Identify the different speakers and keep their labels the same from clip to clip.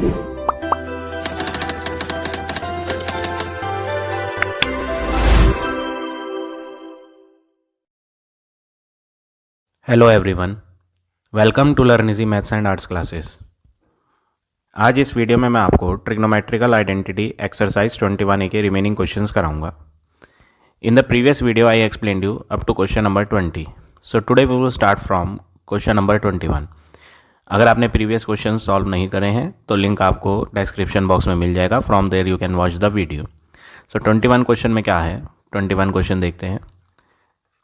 Speaker 1: Hello everyone, welcome to learn easy maths and arts classes. आज इस video में मैं आपको ट्रिग्नोमेट्रिकल आइडेंटिटी एक्सरसाइज 21A के रिमेनिंग क्वेश्चंस कराऊंगा। In the previous video I explained you up to question number 20। So today we will start from question number 21। अगर आपने previous question solve नहीं करे हैं तो लिंक आपको डिस्क्रिप्शन बॉक्स में मिल जाएगा, from there you can watch the video. So 21 question में क्या है, 21 क्वेश्चन देखते हैं।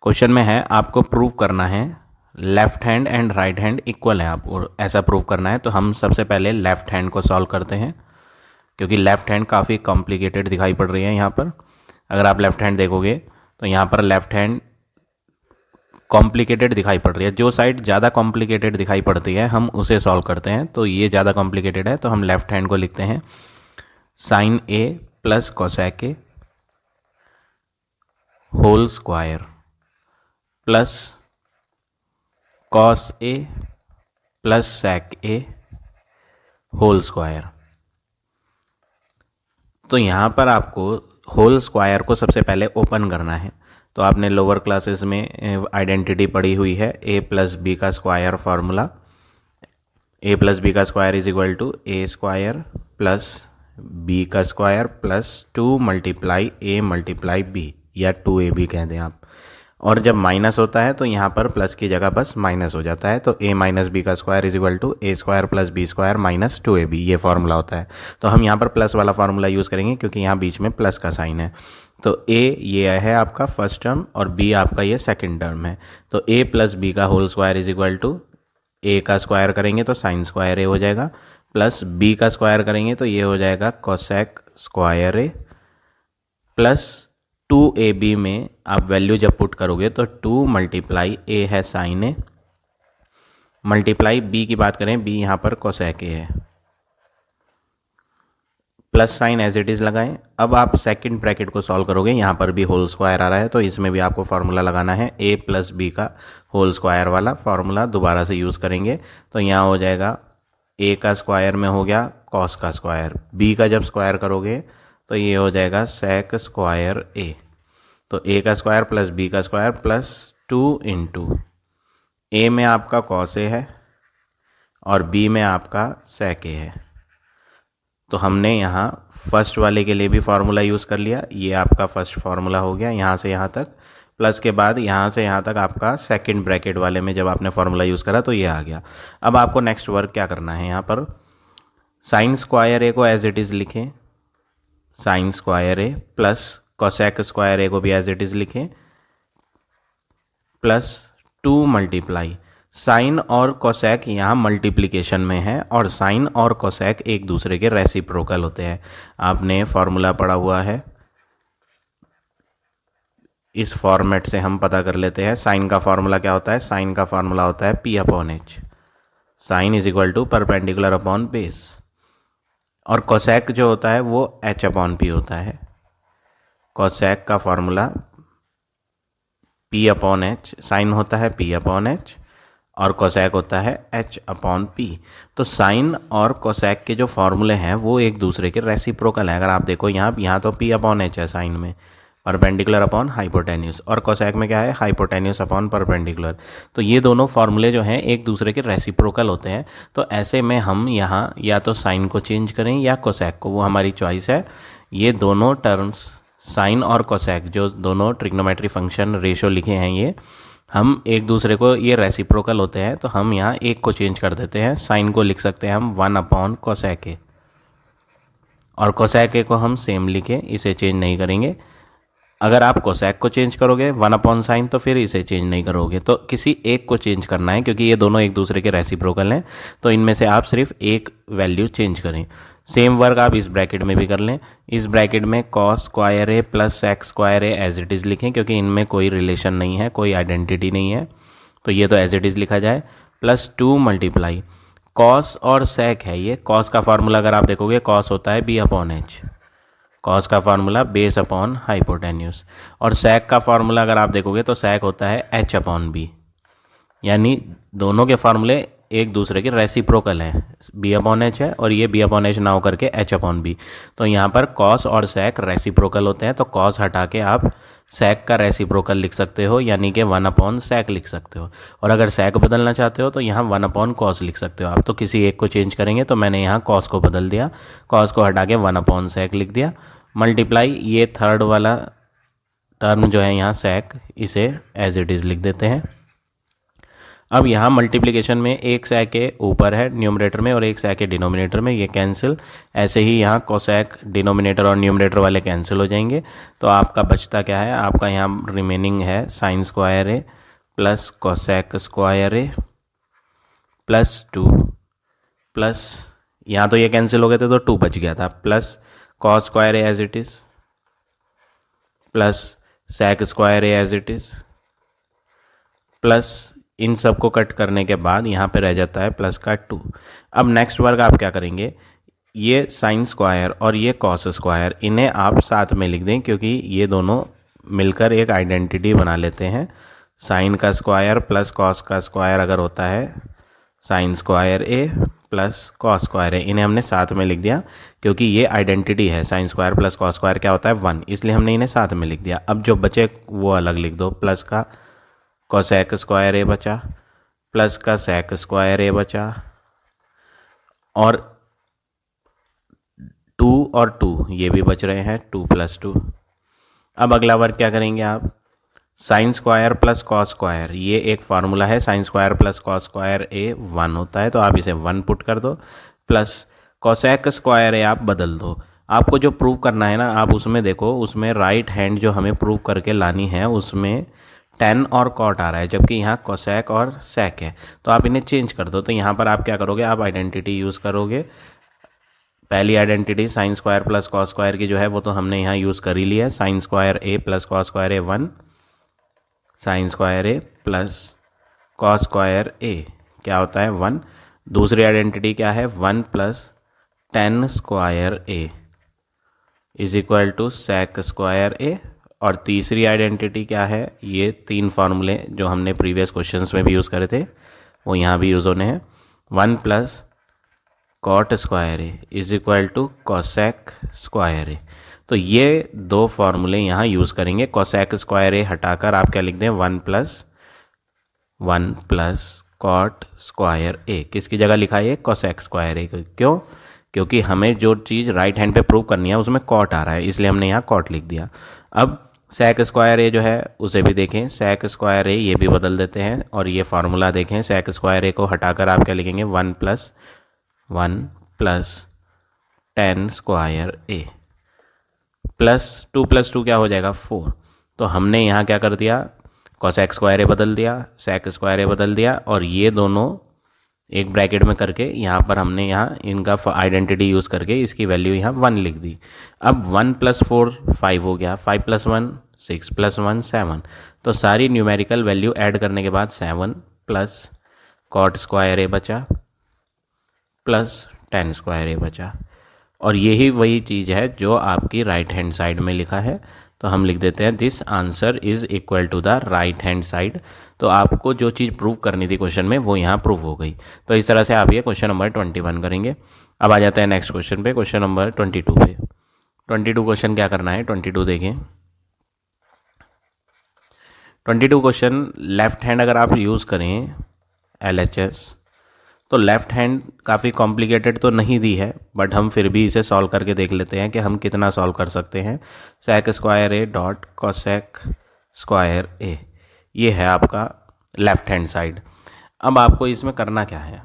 Speaker 1: क्वेश्चन में है आपको प्रूव करना है left hand and right hand equal है, आपको ऐसा प्रूव करना है। तो हम सबसे पहले लेफ्ट हैंड को सॉल्व करते हैं, क्योंकि लेफ्ट हैंड काफ़ी कॉम्प्लिकेटेड दिखाई पड़ रही है यहाँ पर। अगर आप लेफ्ट हैंड देखोगे तो यहाँ पर लेफ्ट हैंड कॉम्प्लिकेटेड दिखाई पड़ रही है। जो साइड ज़्यादा कॉम्प्लिकेटेड दिखाई पड़ती है हम उसे सॉल्व करते हैं। तो ये ज़्यादा कॉम्प्लिकेटेड है तो हम लेफ्ट हैंड को लिखते हैं sine A plus cosec A whole square plus cos A plus sec A whole square. तो यहाँ पर आपको होल स्क्वायर को सबसे पहले ओपन करना है। तो आपने लोअर क्लासेस में आइडेंटिटी पढ़ी हुई है, ए प्लस बी का square formula. A plus B का square is equal to A square plus B का square plus 2 multiply A multiply B, या 2ab कह दें आप। और जब माइनस होता है तो यहाँ पर प्लस की जगह बस माइनस हो जाता है। तो a माइनस बी का square is equal to A square plus B square minus 2ab, ये फार्मूला होता है। तो हम यहाँ पर प्लस वाला फार्मूला यूज़ करेंगे क्योंकि यहाँ बीच में प्लस का साइन है। तो a ये है आपका फर्स्ट टर्म और b आपका ये सेकंड टर्म है। तो a प्लस बी का whole square is equal to a का स्क्वायर करेंगे तो साइन स्क्वायर a हो जाएगा, प्लस b का स्क्वायर करेंगे तो ये हो जाएगा cosec square a, plus 2ab में आप वैल्यू जब पुट करोगे तो 2 मल्टीप्लाई a है साइन a, मल्टीप्लाई b की बात करें b यहाँ पर कोसेक a है, plus sign as it is लगाएं। अब आप सेकंड ब्रैकेट को सॉल्व करोगे, यहाँ पर भी होल स्क्वायर आ रहा है तो इसमें भी आपको फार्मूला लगाना है। a प्लस बी का होल स्क्वायर वाला फार्मूला दोबारा से यूज़ करेंगे। तो यहाँ हो जाएगा a का स्क्वायर में हो गया कॉस का स्क्वायर, b का जब स्क्वायर करोगे तो ये हो जाएगा सेक स्क्वायर a। तो a का स्क्वायर प्लस b का स्क्वायर प्लस 2 इंटू a में आपका कॉस a है और b में आपका सेक a है। तो हमने यहाँ फर्स्ट वाले के लिए भी फार्मूला यूज़ कर लिया, ये आपका फर्स्ट फार्मूला हो गया यहाँ से यहाँ तक, प्लस के बाद यहाँ से यहाँ तक आपका सेकंड ब्रैकेट वाले में जब आपने फार्मूला यूज़ करा तो ये आ गया। अब आपको नेक्स्ट वर्क क्या करना है, यहाँ पर साइन स्क्वायर ए को एज इट इज़ लिखें, sign square A plus cosec square ए को भी एज इट इज़ लिखें, प्लस 2 मल्टीप्लाई साइन और कोसेक यहाँ मल्टीप्लिकेशन में है और साइन और कोसेक एक दूसरे के रेसिप्रोकल होते हैं। आपने फार्मूला पढ़ा हुआ है, इस फॉर्मेट से हम पता कर लेते हैं। साइन का फार्मूला क्या होता है, साइन का फार्मूला होता है p upon H, sine is equal to perpendicular upon base, और कोसेक जो होता है वो h अपॉन p होता है। कोसेक का formula p upon H, sine होता है p अपॉन एच और कोसेक होता है h अपॉन p। तो साइन और कोसेक के जो फार्मूले हैं वो एक दूसरे के रेसिप्रोकल हैं। अगर आप देखो यहाँ तो p अपॉन एच है साइन में, परपेंडिकुलर अपॉन हाइपोटेन्यूस, और कोसेक में क्या है, हाइपोटेन्यूस अपॉन परपेंडिकुलर। तो ये दोनों फार्मूले जो हैं एक दूसरे के रेसिप्रोकल होते हैं। तो ऐसे में हम यहाँ या तो साइन को चेंज करें या कोसेक को, वो हमारी चॉइस है। ये दोनों टर्म्स साइन और कोसेक जो दोनों ट्रिग्नोमेट्री फंक्शन रेशो लिखे हैं, ये हम एक दूसरे को, ये रेसिप्रोकल होते हैं। तो हम यहाँ एक को चेंज कर देते हैं, साइन को लिख सकते हैं हम 1 अपॉन कोसेक ए, और कोसेक ए को हम सेम लिखे, इसे चेंज नहीं करेंगे। अगर आप कोसेक को चेंज करोगे 1 अपॉन साइन तो फिर इसे चेंज नहीं करोगे। तो किसी एक को चेंज करना है क्योंकि ये दोनों एक दूसरे के रेसिप्रोकल हैं। तो इनमें से आप सिर्फ एक वैल्यू चेंज करें। सेम वर्क आप इस ब्रैकेट में भी कर लें। इस ब्रैकेट में cos square A plus sec square A as it is लिखें क्योंकि इनमें कोई रिलेशन नहीं है, कोई आइडेंटिटी नहीं है, तो ये तो एज इट इज़ लिखा जाए, प्लस 2 मल्टीप्लाई कॉस और सेक है। ये कॉस का फार्मूला अगर आप देखोगे कॉस होता है b अपॉन एच, कॉस का फार्मूला बेस अपॉन हाइपोटेन्यूस, और सेक का फार्मूला अगर आप देखोगे तो सेक होता है h अपॉन बी। यानी दोनों के फार्मूले एक दूसरे के रेसिप्रोकल हैं, बी अपॉन एच है और ये बी अपॉन एच ना हो करके एच अपॉन बी। तो यहाँ पर कॉस और सेक रेसिप्रोकल होते हैं, तो कॉस हटा के आप सेक का रेसिप्रोकल लिख सकते हो, यानी कि वन अपॉन सेक लिख सकते हो। और अगर सेक बदलना चाहते हो तो यहाँ वन अपॉन कॉस लिख सकते हो आप। तो किसी एक को चेंज करेंगे, तो मैंने यहाँ कॉस को बदल दिया, कॉस को हटा के वन अपॉन सेक लिख दिया। मल्टीप्लाई ये थर्ड वाला टर्म जो है यहाँ सेक, इसे एज इट इज़ लिख देते हैं। अब यहाँ मल्टीप्लिकेशन में एक सेक के ऊपर है न्यूमरेटर में और एक सेक के डिनोमिनेटर में, ये कैंसिल। ऐसे ही यहाँ कोसेक डिनोमिनेटर और न्यूमरेटर वाले कैंसिल हो जाएंगे। तो आपका बचता क्या है, आपका यहाँ रिमेनिंग है sine square A plus cosec square A plus 2 plus, यहाँ तो ये कैंसिल हो गए थे तो 2 बच गया था, plus cos square A as it is plus sec square A as it is plus इन सब को कट करने के बाद यहाँ पे रह जाता है प्लस का 2। अब नेक्स्ट वर्ग आप क्या करेंगे, ये साइन स्क्वायर और ये कॉस स्क्वायर, इन्हें आप साथ में लिख दें क्योंकि ये दोनों मिलकर एक आइडेंटिटी बना लेते हैं। साइन का स्क्वायर प्लस कॉस का स्क्वायर अगर होता है sine square A plus cos square ए, इन्हें हमने साथ में लिख दिया क्योंकि ये आइडेंटिटी है। Sine square plus cos square क्या होता है 1, इसलिए हमने इन्हें साथ में लिख दिया। अब जो बचे वो अलग लिख दो, प्लस का कोसेक स्क्वायर ए बचा प्लस का सेक स्क्वायर ए बचा और 2 और 2 ये भी बच रहे हैं, 2 + 2। अब अगला वर्ग क्या करेंगे आप, sine square plus cos square, ये एक फार्मूला है, sine square plus cos square A 1 होता है, तो आप इसे 1 पुट कर दो, प्लस कोसेक स्क्वायर ए आप बदल दो। आपको जो प्रूव करना है ना, आप उसमें देखो, उसमें राइट हैंड जो हमें प्रूव करके लानी है उसमें टेन और कॉट आ रहा है, जबकि यहाँ कोसेक और सेक है, तो आप इन्हें चेंज कर दो। तो यहाँ पर आप क्या करोगे, आप आइडेंटिटी यूज़ करोगे। पहली identity sine square plus cos square की जो है वो तो हमने यहाँ यूज़ कर ही लिया है, sine square A plus cos square A 1, sine square A plus cos square A क्या होता है 1। दूसरी आइडेंटिटी क्या है, 1 plus tan square A is equal to sec square A. और तीसरी आइडेंटिटी क्या है, ये 3 फार्मूले जो हमने प्रीवियस क्वेश्चंस में भी यूज़ करे थे वो यहाँ भी यूज़ होने हैं। 1 plus cot square A is equal to cosec square A. तो ये 2 फार्मूले यहाँ यूज़ करेंगे। कोसेक स्क्वायर ए हटाकर आप क्या लिख दें, 1 प्लस कॉट स्क्वायर ए, किसकी जगह लिखा है, कोसेक स्क्वायर ए। क्यों, क्योंकि हमें जो चीज़ राइट हैंड पे प्रूव करनी है उसमें कॉट आ रहा है, इसलिए हमने यहाँ कॉट लिख दिया। अब सेक स्क्वायर ए जो है उसे भी देखें, सेक स्क्वायर ए ये भी बदल देते हैं और ये फार्मूला देखें, सेक स्क्वायर ए को हटाकर आप क्या लिखेंगे, 1 plus tan square A plus 2 + 2 क्या हो जाएगा 4। तो हमने यहाँ क्या कर दिया, कोसेक स्क्वायर ए बदल दिया, सेक स्क्वायर ए बदल दिया और ये दोनों एक ब्रैकेट में करके यहाँ पर हमने यहाँ इनका आइडेंटिटी यूज़ करके इसकी वैल्यू यहाँ 1 लिख दी। अब 1 + 4 5 हो गया, 5 + 1 6 + 1 7। तो सारी न्यूमेरिकल वैल्यू ऐड करने के बाद 7 प्लस कॉट स्क्वायर ए बचा प्लस टेन स्क्वायर ए बचा। और यही वही चीज़ है जो आपकी राइट हैंड साइड में लिखा है, तो हम लिख देते हैं this answer is equal to the right hand side. तो आपको जो चीज़ प्रूव करनी थी क्वेश्चन में वो यहाँ प्रूव हो गई। तो इस तरह से आप ये क्वेश्चन नंबर 21 करेंगे। अब आ जाते हैं नेक्स्ट क्वेश्चन पे, क्वेश्चन नंबर 22 पे। 22 क्वेश्चन क्या करना है, 22 देखें। 22 क्वेश्चन लेफ्ट हैंड अगर आप यूज़ करें LHS, तो लेफ़्ट हैंड काफ़ी कॉम्प्लिकेटेड तो नहीं दी है, बट हम फिर भी इसे सॉल्व करके देख लेते हैं कि हम कितना सॉल्व कर सकते हैं। Sec square A dot cosec square A, ये है आपका लेफ़्ट हैंड साइड। अब आपको इसमें करना क्या है,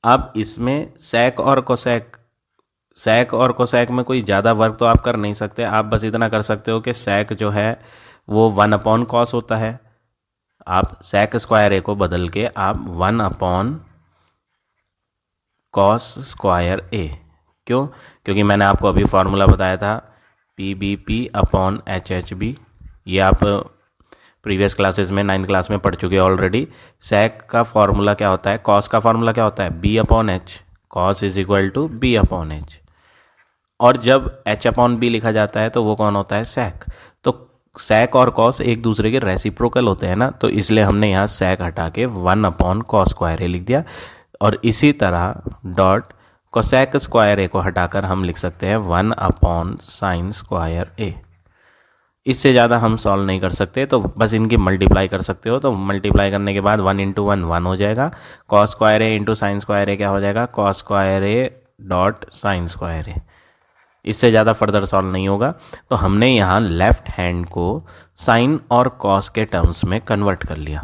Speaker 1: अब इसमें सेक और कोसेक में कोई ज़्यादा वर्क तो आप कर नहीं सकते। आप बस इतना कर सकते हो कि सेक जो है वो 1 कॉस होता है, आप सेक स्क्वायर ए को बदल के आप 1 कॉस स्क्वायर ए। क्यों, क्योंकि मैंने आपको अभी फार्मूला बताया था PBP/HHB, ये आप प्रीवियस क्लासेस में 9th क्लास में पढ़ चुके हैं ऑलरेडी। सेक का फार्मूला क्या होता है, कॉस का फार्मूला क्या होता है, B/H, cos is equal to B/H। और जब H/B लिखा जाता है तो वो कौन होता है, सेक। तो sec और cos एक दूसरे के रेसिप्रोकल होते हैं ना, तो इसलिए हमने यहाँ sec हटा के 1/cos² लिख दिया। और इसी तरह डॉट cosec² को हटाकर हम लिख सकते हैं 1/sin²। इससे ज़्यादा हम सॉल्व नहीं कर सकते, तो बस इनकी मल्टीप्लाई कर सकते हो। तो मल्टीप्लाई करने के बाद 1 × 1 1 हो जाएगा, cos² इंटू sin² क्या हो जाएगा, cos² डॉट sin²। इससे ज़्यादा फर्दर सॉल्व नहीं होगा। तो हमने यहाँ लेफ्ट हैंड को साइन और कॉस के टर्म्स में कन्वर्ट कर लिया।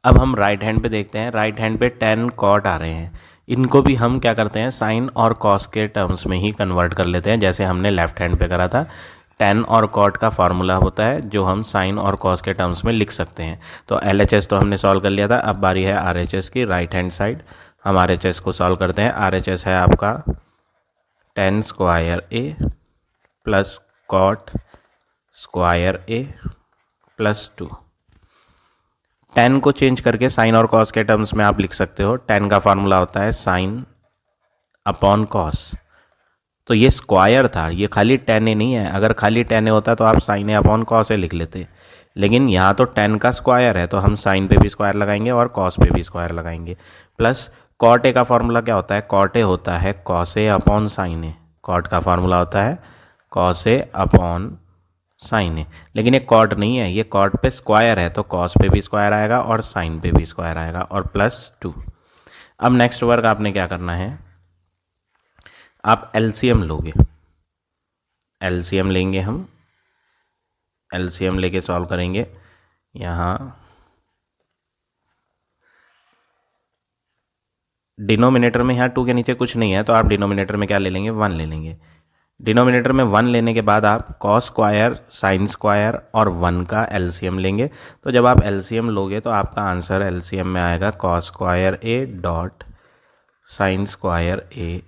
Speaker 1: अब हम राइट हैंड पे देखते हैं। राइट हैंड पे tan cot आ रहे हैं, इनको भी हम क्या करते हैं, साइन और कॉस के टर्म्स में ही कन्वर्ट कर लेते हैं, जैसे हमने लेफ्ट हैंड पे करा था। tan और cot का फार्मूला होता है जो हम साइन और कॉस के टर्म्स में लिख सकते हैं। तो LHS तो हमने सॉल्व कर लिया था, अब बारी है RHS की। राइट हैंड साइड हम RHS को सॉल्व करते हैं। RHS है आपका tan² plus cot² plus 2। tan को चेंज करके साइन और कॉस के टर्म्स में आप लिख सकते हो। tan का फार्मूला होता है साइन अपॉन कॉस। तो ये स्क्वायर था, ये खाली tan a नहीं है। अगर खाली tan a होता तो आप sine a upon cos a लिख लेते, लेकिन यहाँ तो tan का स्क्वायर है, तो हम साइन पे भी स्क्वायर लगाएंगे और कॉस पे भी स्क्वायर लगाएंगे। प्लस cot a का फार्मूला क्या होता है, cot a होता है cos a upon sine a। cot का फार्मूला होता है cos a upon sine a, लेकिन ये cot नहीं है, ये cot पे स्क्वायर है, तो cos पे भी स्क्वायर आएगा और साइन पे भी स्क्वायर आएगा और प्लस 2। अब नेक्स्ट वर्क आपने क्या करना है, आप LCM लोगे। LCM लेंगे हम, LCM लेके सॉल्व करेंगे। यहाँ डिनोमिनेटर में यहाँ 2 के नीचे कुछ नहीं है, तो आप डिनोमिनेटर में क्या ले लेंगे, 1 ले लेंगे। डिनोमिनेटर में 1 लेने के बाद आप cos² sin² और 1 का LCM लेंगे। तो जब आप LCM लोगे तो आपका आंसर LCM में आएगा cos² डॉट sin²।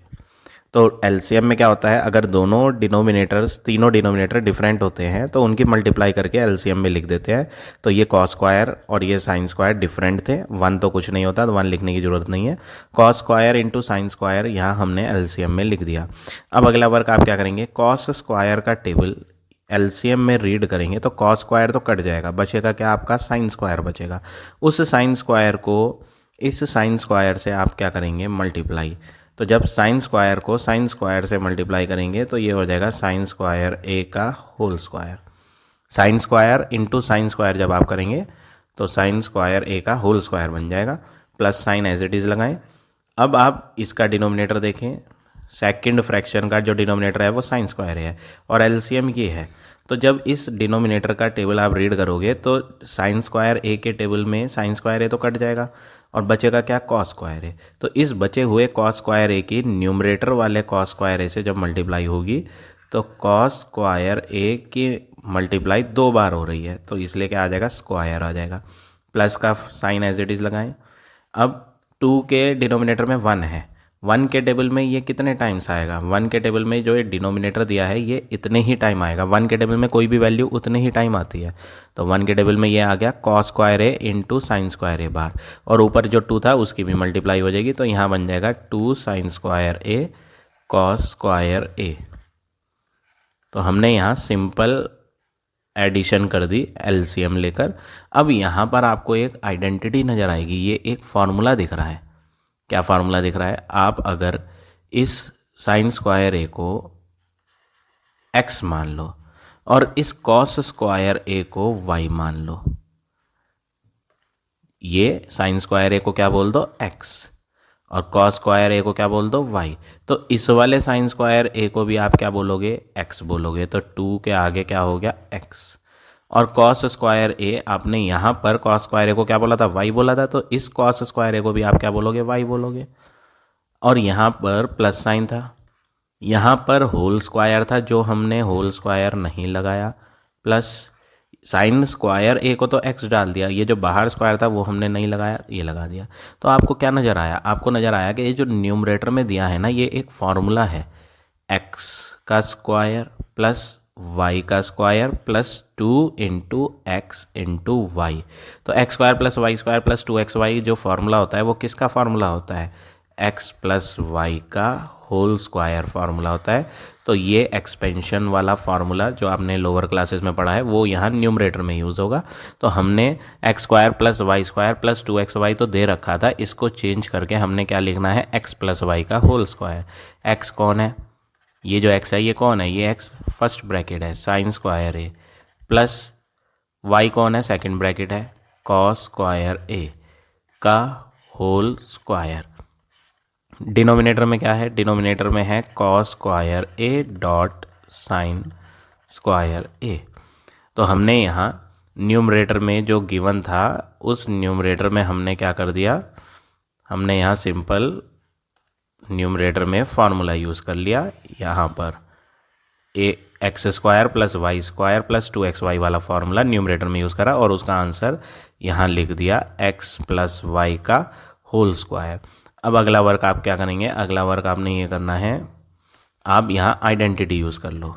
Speaker 1: तो LCM में क्या होता है, अगर दोनों डिनोमिनेटर डिफरेंट होते हैं तो उनकी मल्टीप्लाई करके LCM में लिख देते हैं। तो ये cos² और ये sin² डिफरेंट थे, 1 तो कुछ नहीं होता, तो 1 लिखने की ज़रूरत नहीं है। cos² इंटू sin² यहाँ हमने LCM में लिख दिया। अब अगला वर्क आप क्या करेंगे, cos² का टेबल LCM में रीड करेंगे तो cos² तो कट जाएगा, बचेगा क्या आपका sin² बचेगा। उस sin² को इस sin² से आप क्या करेंगे, मल्टीप्लाई। तो जब sin² को sin² से मल्टीप्लाई करेंगे तो ये हो जाएगा sin² a का whole square. sin² into sin² जब आप करेंगे तो sin² a का होल स्क्वायर बन जाएगा। Plus sign as it is लगाएं। अब आप इसका डिनोमिनेटर देखें, सेकंड फ्रैक्शन का जो डिनोमिनेटर है वो sin² है और LCM ये है। तो जब इस डिनोमिनेटर का टेबल आप रीड करोगे तो sin² a के टेबल में sin² a तो कट जाएगा और बचेगा क्या, cos² a। तो इस बचे हुए cos² a की न्यूमरेटर वाले cos² a से जब मल्टीप्लाई होगी तो cos² a की मल्टीप्लाई 2 बार हो रही है, तो इसलिए क्या आ जाएगा, स्क्वायर आ जाएगा। प्लस का साइन एज इट इज़ लगाएं। अब 2 के डिनोमिनेटर में 1 है, 1 के टेबल में ये कितने टाइम्स आएगा, 1 के टेबल में जो ये डिनोमिनेटर दिया है ये इतने ही टाइम आएगा। 1 के टेबल में कोई भी वैल्यू उतने ही टाइम आती है, तो 1 के टेबल में ये आ गया cos² a into sin² a बार, और ऊपर जो 2 था उसकी भी मल्टीप्लाई हो जाएगी, तो यहाँ बन जाएगा 2 sin² a cos² a। तो हमने यहाँ सिंपल एडिशन कर दी LCM लेकर। अब यहाँ पर आपको एक आइडेंटिटी नज़र आएगी, ये एक फार्मूला दिख रहा है। क्या फार्मूला दिख रहा है, आप अगर इस sin² a को x मान लो और इस cos² a को y मान लो, ये sin² a को क्या बोल दो, x, और cos² a को क्या बोल दो, y। तो इस वाले sin² a को भी आप क्या बोलोगे, x बोलोगे। तो 2 के आगे क्या हो गया, x, और cos² a आपने यहाँ पर cos² a को क्या बोला था, y बोला था, तो इस cos² a को भी आप क्या बोलोगे, y बोलोगे। और यहाँ पर प्लस साइन था, यहाँ पर होल स्क्वायर था जो हमने होल स्क्वायर नहीं लगाया, प्लस sin² a को तो x डाल दिया, ये जो बाहर स्क्वायर था वो हमने नहीं लगाया, ये लगा दिया। तो आपको क्या नज़र आया, आपको नज़र आया कि ये जो न्यूमरेटर में दिया है ना, ये एक फार्मूला है, x का स्क्वायर प्लस y का square plus 2 into X into Y. तो x² plus y² plus 2xy जो फार्मूला होता है वो किसका फार्मूला होता है, एक्स प्लस वाई का होल स्क्वायर फार्मूला होता है। तो ये एक्सपेंशन वाला फार्मूला जो आपने लोअर क्लासेस में पढ़ा है वो यहाँ न्यूमरेटर में यूज़ होगा। तो हमने X square plus Y square plus 2xy तो दे रखा था, इसको चेंज करके हमने क्या लिखना है, एक्स प्लस वाई का होल स्क्वायर। एक्स कौन है, ये जो एक्स है ये कौन है, ये एक्स फर्स्ट ब्रैकेट है sine square A, plus Y कौन है, सेकंड ब्रैकेट है कॉस स्क्वायर ए का होल स्क्वायर। डिनोमिनेटर में क्या है, डिनोमिनेटर में है cos square A dot sine square A. तो हमने यहाँ न्यूमरेटर में जो गिवन था उस न्यूमरेटर में हमने क्या कर दिया, हमने यहाँ सिंपल न्यूमरेटर में फार्मूला यूज़ कर लिया। यहाँ पर a x square plus Y square plus 2xy वाला फार्मूला न्यूमरेटर में यूज़ करा और उसका आंसर यहाँ लिख दिया एक्स प्लस वाई का होल स्क्वायर। अब अगला वर्क आप क्या करेंगे, अगला वर्क आपने ये करना है, आप यहाँ आइडेंटिटी यूज़ कर लो।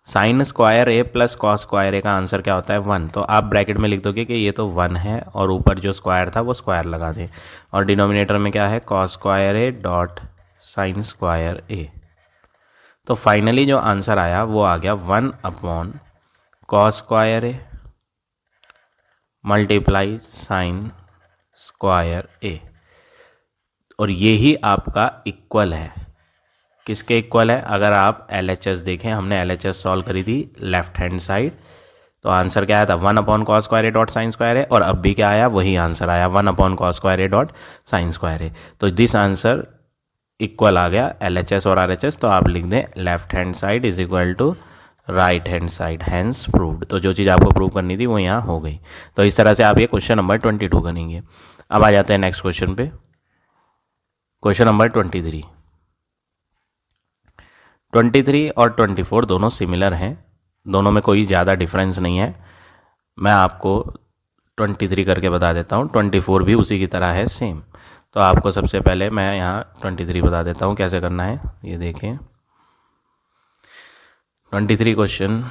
Speaker 1: Sign square A plus cos square A का आंसर क्या होता है 1। तो आप ब्रैकेट में लिख दोगे कि ये तो 1 है और ऊपर जो स्क्वायर था वो स्क्वायर लगा दें। और डिनोमिनेटर में क्या है, cos square A dot sine square A. तो फाइनली जो आंसर आया वो आ गया 1 upon cos square A multiply sine square A. और ये ही आपका इक्वल है, किसके इक्वल है, अगर आप LHS देखें, हमने LHS सॉल्व करी थी लेफ्ट हैंड साइड, तो आंसर क्या आया था 1 upon cos square A dot sine square A, और अब भी क्या आया, वही आंसर आया 1 upon cos square A dot sine square A. तो दिस आंसर इक्वल आ गया LHS और RHS। तो आप लिख दें left hand side is equal to right hand side, hence proved. तो जो चीज़ आपको प्रूव करनी थी वो यहाँ हो गई। तो इस तरह से आप ये क्वेश्चन नंबर 22 करेंगे। अब आ जाते हैं नेक्स्ट क्वेश्चन पे, क्वेश्चन नंबर 23। 23 और 24 दोनों सिमिलर हैं, दोनों में कोई ज़्यादा डिफरेंस नहीं है। मैं आपको 23 करके बता देता हूँ, 24 भी उसी की तरह है सेम। तो आपको सबसे पहले मैं यहाँ 23 बता देता हूँ कैसे करना है, ये देखें। 23 क्वेश्चन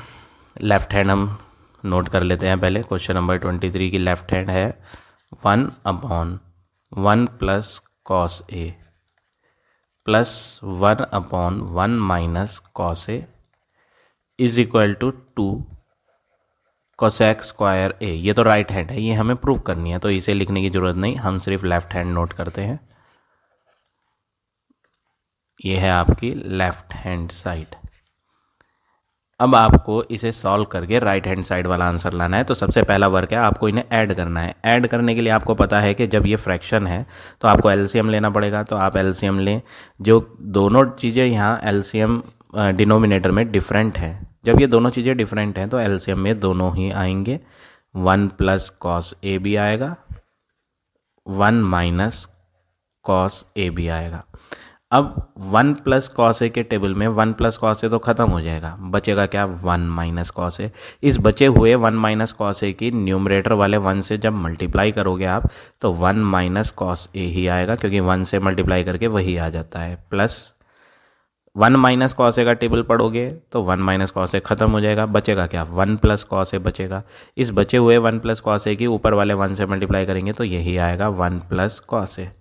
Speaker 1: लेफ्ट हैंड हम नोट कर लेते हैं पहले। क्वेश्चन नंबर 23 की लेफ्ट हैंड है 1 upon 1 plus cos A plus 1 upon 1 minus cos A is equal to 2 cosec square A. ये तो राइट हैंड है, ये हमें प्रूव करनी है, तो इसे लिखने की ज़रूरत नहीं, हम सिर्फ लेफ्ट हैंड नोट करते हैं। ये है आपकी लेफ्ट हैंड साइड। अब आपको इसे सॉल्व करके राइट हैंड साइड वाला आंसर लाना है। तो सबसे पहला वर्क है, आपको इन्हें ऐड करना है। ऐड करने के लिए आपको पता है कि जब ये फ्रैक्शन है तो आपको एलसीएम लेना पड़ेगा। तो आप एलसीएम लें, जो दोनों चीज़ें यहाँ एलसीएम डिनोमिनेटर में डिफरेंट है, जब ये दोनों चीज़ें डिफरेंट हैं तो एलसीएम में दोनों ही आएंगे। 1 प्लस कॉस ए भी आएगा, 1 माइनस कॉस ए भी आएगा। अब 1 प्लस कॉस ए के टेबल में 1 प्लस कॉस ए तो ख़त्म हो जाएगा, बचेगा क्या, 1 माइनस कॉस ए। इस बचे हुए 1 माइनस कॉस ए की न्यूमरेटर वाले 1 से जब मल्टीप्लाई करोगे आप तो 1 माइनस कॉस ए ही आएगा, क्योंकि 1 से मल्टीप्लाई करके वही आ जाता है। प्लस 1 माइनस कॉस ए का टेबल पढ़ोगे तो 1 माइनस कॉस ए ख़त्म हो जाएगा, बचेगा क्या, 1 प्लस कॉस ए बचेगा। इस बचे हुए 1 प्लस कॉस ए की ऊपर वाले 1 से मल्टीप्लाई करेंगे तो यही आएगा 1 प्लस कॉस ए।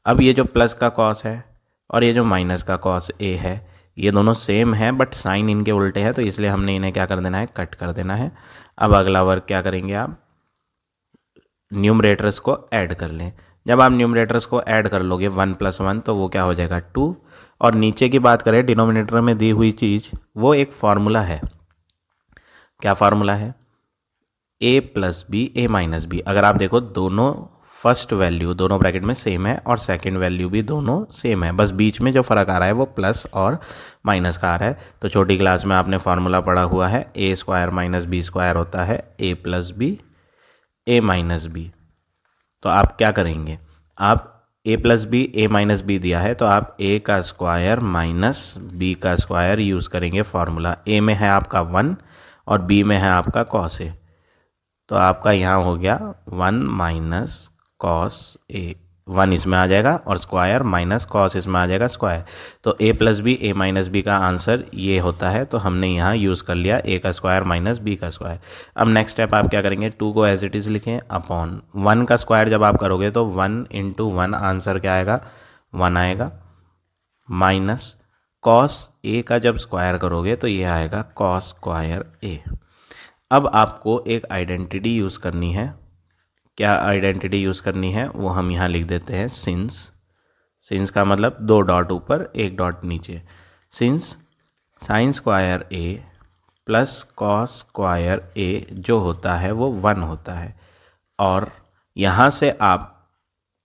Speaker 1: अब ये जो प्लस का कॉस है और ये जो माइनस का कॉस ए है, ये दोनों सेम है बट साइन इनके उल्टे हैं, तो इसलिए हमने इन्हें क्या कर देना है, कट कर देना है। अब अगला वर्क क्या करेंगे, आप न्यूमरेटर्स को ऐड कर लें। जब आप न्यूमरेटर्स को ऐड कर लोगे 1 प्लस 1 तो वो क्या हो जाएगा 2। और नीचे की बात करें डिनोमिनेटर में दी हुई चीज़, वो एक फार्मूला है। क्या फार्मूला है, a plus B A minus B. अगर आप देखो दोनों फर्स्ट वैल्यू दोनों ब्रैकेट में सेम है और सेकंड वैल्यू भी दोनों सेम है, बस बीच में जो फ़र्क आ रहा है वो प्लस और माइनस का आ रहा है। तो छोटी क्लास में आपने फार्मूला पढ़ा हुआ है, ए स्क्वायर माइनस बी स्क्वायर होता है A plus B A minus B. तो आप क्या करेंगे, आप ए plus B A minus B दिया है तो आप ए का स्क्वायर माइनस बी का स्क्वायर यूज़ करेंगे फार्मूला। ए में है आपका 1 और बी में है आपका कॉस ए, तो आपका यहाँ हो गया 1 माइनस कॉस ए, 1 इसमें आ जाएगा और स्क्वायर माइनस कॉस इसमें आ जाएगा स्क्वायर। तो A plus B A minus B का आंसर ये होता है, तो हमने यहाँ यूज़ कर लिया ए का स्क्वायर माइनस बी का स्क्वायर। अब नेक्स्ट स्टेप आप क्या करेंगे, 2 को एज इट इज़ लिखें अपॉन 1 का स्क्वायर जब आप करोगे तो 1 इंटू 1 आंसर क्या आएगा 1 आएगा, माइनस कॉस ए का जब स्क्वायर करोगे तो ये आएगा कॉस स्क्वायर ए। अब आपको एक आइडेंटिटी यूज़ करनी है। क्या आइडेंटिटी यूज़ करनी है वो हम यहाँ लिख देते हैं सिंस। सिंस का मतलब 2 डॉट ऊपर 1 डॉट नीचे। Since sign square A plus cos square ए जो होता है वो 1 होता है, और यहाँ से आप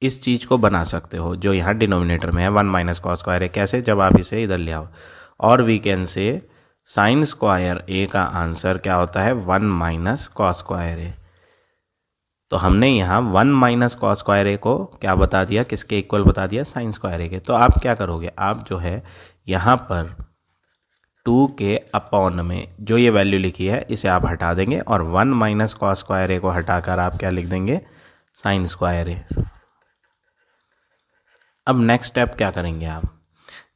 Speaker 1: इस चीज़ को बना सकते हो जो यहाँ डिनोमिनेटर में है 1 माइनस कॉस स्क्वायर ए। कैसे? जब आप इसे इधर ले आओ, और we can say sine square A का आंसर क्या होता है 1 माइनस कॉस स्क्वायर ए। तो हमने यहाँ 1 माइनस कॉस स्क्वायर ए को क्या बता दिया, किसके इक्वल बता दिया, साइन स्क्वायर ए के। तो आप क्या करोगे, आप जो है यहाँ पर 2 के अपॉन में जो ये वैल्यू लिखी है इसे आप हटा देंगे, और 1 माइनस कॉस स्क्वायर ए को हटाकर आप क्या लिख देंगे, साइन स्क्वायर ए। अब नेक्स्ट स्टेप क्या करेंगे आप,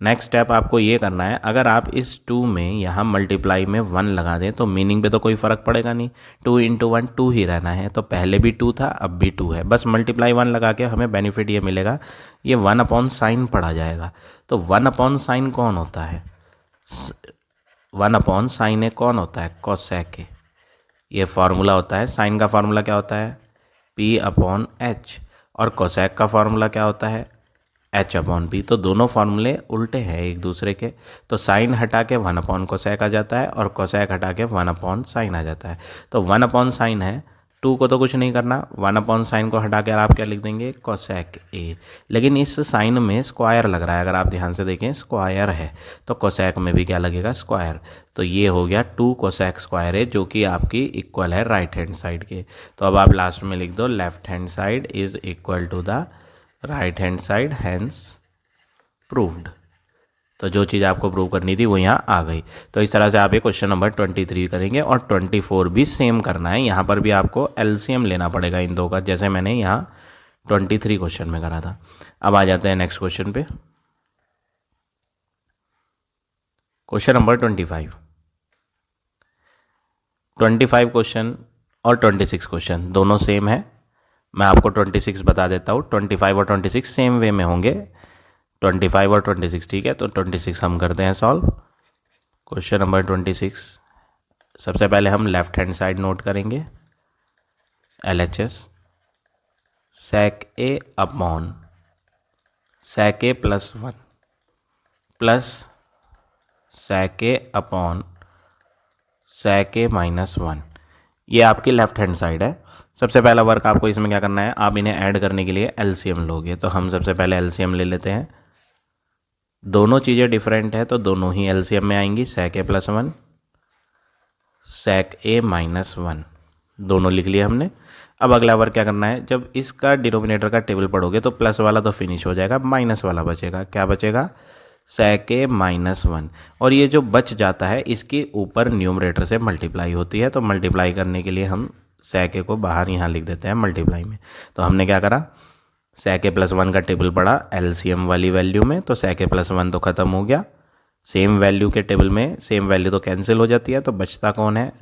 Speaker 1: नेक्स्ट स्टेप आपको ये करना है, अगर आप इस 2 में यहाँ मल्टीप्लाई में 1 लगा दें तो मीनिंग पे तो कोई फ़र्क पड़ेगा नहीं, 2 इंटू 1 2 ही रहना है। तो पहले भी 2 था, अब भी 2 है, बस मल्टीप्लाई 1 लगा के हमें बेनिफिट ये मिलेगा, ये 1 अपॉन साइन पढ़ा जाएगा। तो 1 अपॉन साइन कौन होता है, 1 अपॉन साइन ए कौन होता है, कोसेक ए। ये फार्मूला होता है, साइन का फार्मूला क्या होता है, P अपॉन एच, और कोसेक का फार्मूला क्या होता है, एच अपॉन पी। तो दोनों फार्मूले उल्टे हैं एक दूसरे के। तो साइन हटा के 1 अपॉन कोसेक आ जाता है, और कोसेक हटा के 1 अपॉन साइन आ जाता है। तो 1 अपॉन साइन है, 2 को तो कुछ नहीं करना, 1 अपॉन साइन को हटा कर आप क्या लिख देंगे, कोसेक ए। लेकिन इस साइन में स्क्वायर लग रहा है, अगर आप ध्यान से देखें स्क्वायर है, तो कोसेक में भी क्या लगेगा, स्क्वायर। तो ये हो गया 2 कोसेक स्क्वायर ए, जो कि आपकी इक्वल है राइट हैंड साइड के। तो अब आप लास्ट में लिख दो left hand side is equal to the right hand side, hence proved. तो जो चीज़ आपको प्रूव करनी थी वो यहाँ आ गई। तो इस तरह से आप ये क्वेश्चन नंबर 23 करेंगे, और 24 भी सेम करना है। यहाँ पर भी आपको एलसीएम लेना पड़ेगा इन दो का, जैसे मैंने यहाँ 23 क्वेश्चन में करा था। अब आ जाते हैं नेक्स्ट क्वेश्चन पे, क्वेश्चन नंबर 25 क्वेश्चन और 26 क्वेश्चन दोनों सेम है। मैं आपको 26 बता देता हूँ, 25 और 26 सेम वे में होंगे, 25 और 26, ठीक है। तो 26 हम करते हैं सॉल्व। क्वेश्चन नंबर 26, सबसे पहले हम लेफ्ट हैंड साइड नोट करेंगे, LHS sec a upon sec a plus 1 plus sec a upon sec a minus 1। ये आपकी लेफ्ट हैंड साइड है। सबसे पहला वर्क आपको इसमें क्या करना है, आप इन्हें ऐड करने के लिए एलसीएम लोगे। तो हम सबसे पहले एलसीएम ले लेते हैं। दोनों चीज़ें डिफरेंट है तो दोनों ही एलसीएम में आएंगी, sec a plus 1 sec a minus 1, दोनों लिख लिया हमने। अब अगला वर्क क्या करना है, जब इसका डिनोमिनेटर का टेबल पढ़ोगे तो प्लस वाला तो फिनिश हो जाएगा, माइनस वाला बचेगा। क्या बचेगा, sec a माइनस 1, और ये जो बच जाता है इसके ऊपर न्यूमरेटर से मल्टीप्लाई होती है। तो मल्टीप्लाई करने के लिए हम sec a को बाहर यहाँ लिख देते हैं मल्टीप्लाई में। तो हमने क्या करा, sec a प्लस 1 का टेबल पढ़ा एलसीएम वाली वैल्यू में, तो sec a प्लस 1 तो ख़त्म हो गया। सेम वैल्यू के टेबल में सेम वैल्यू तो कैंसिल हो जाती है, तो बचता कौन है,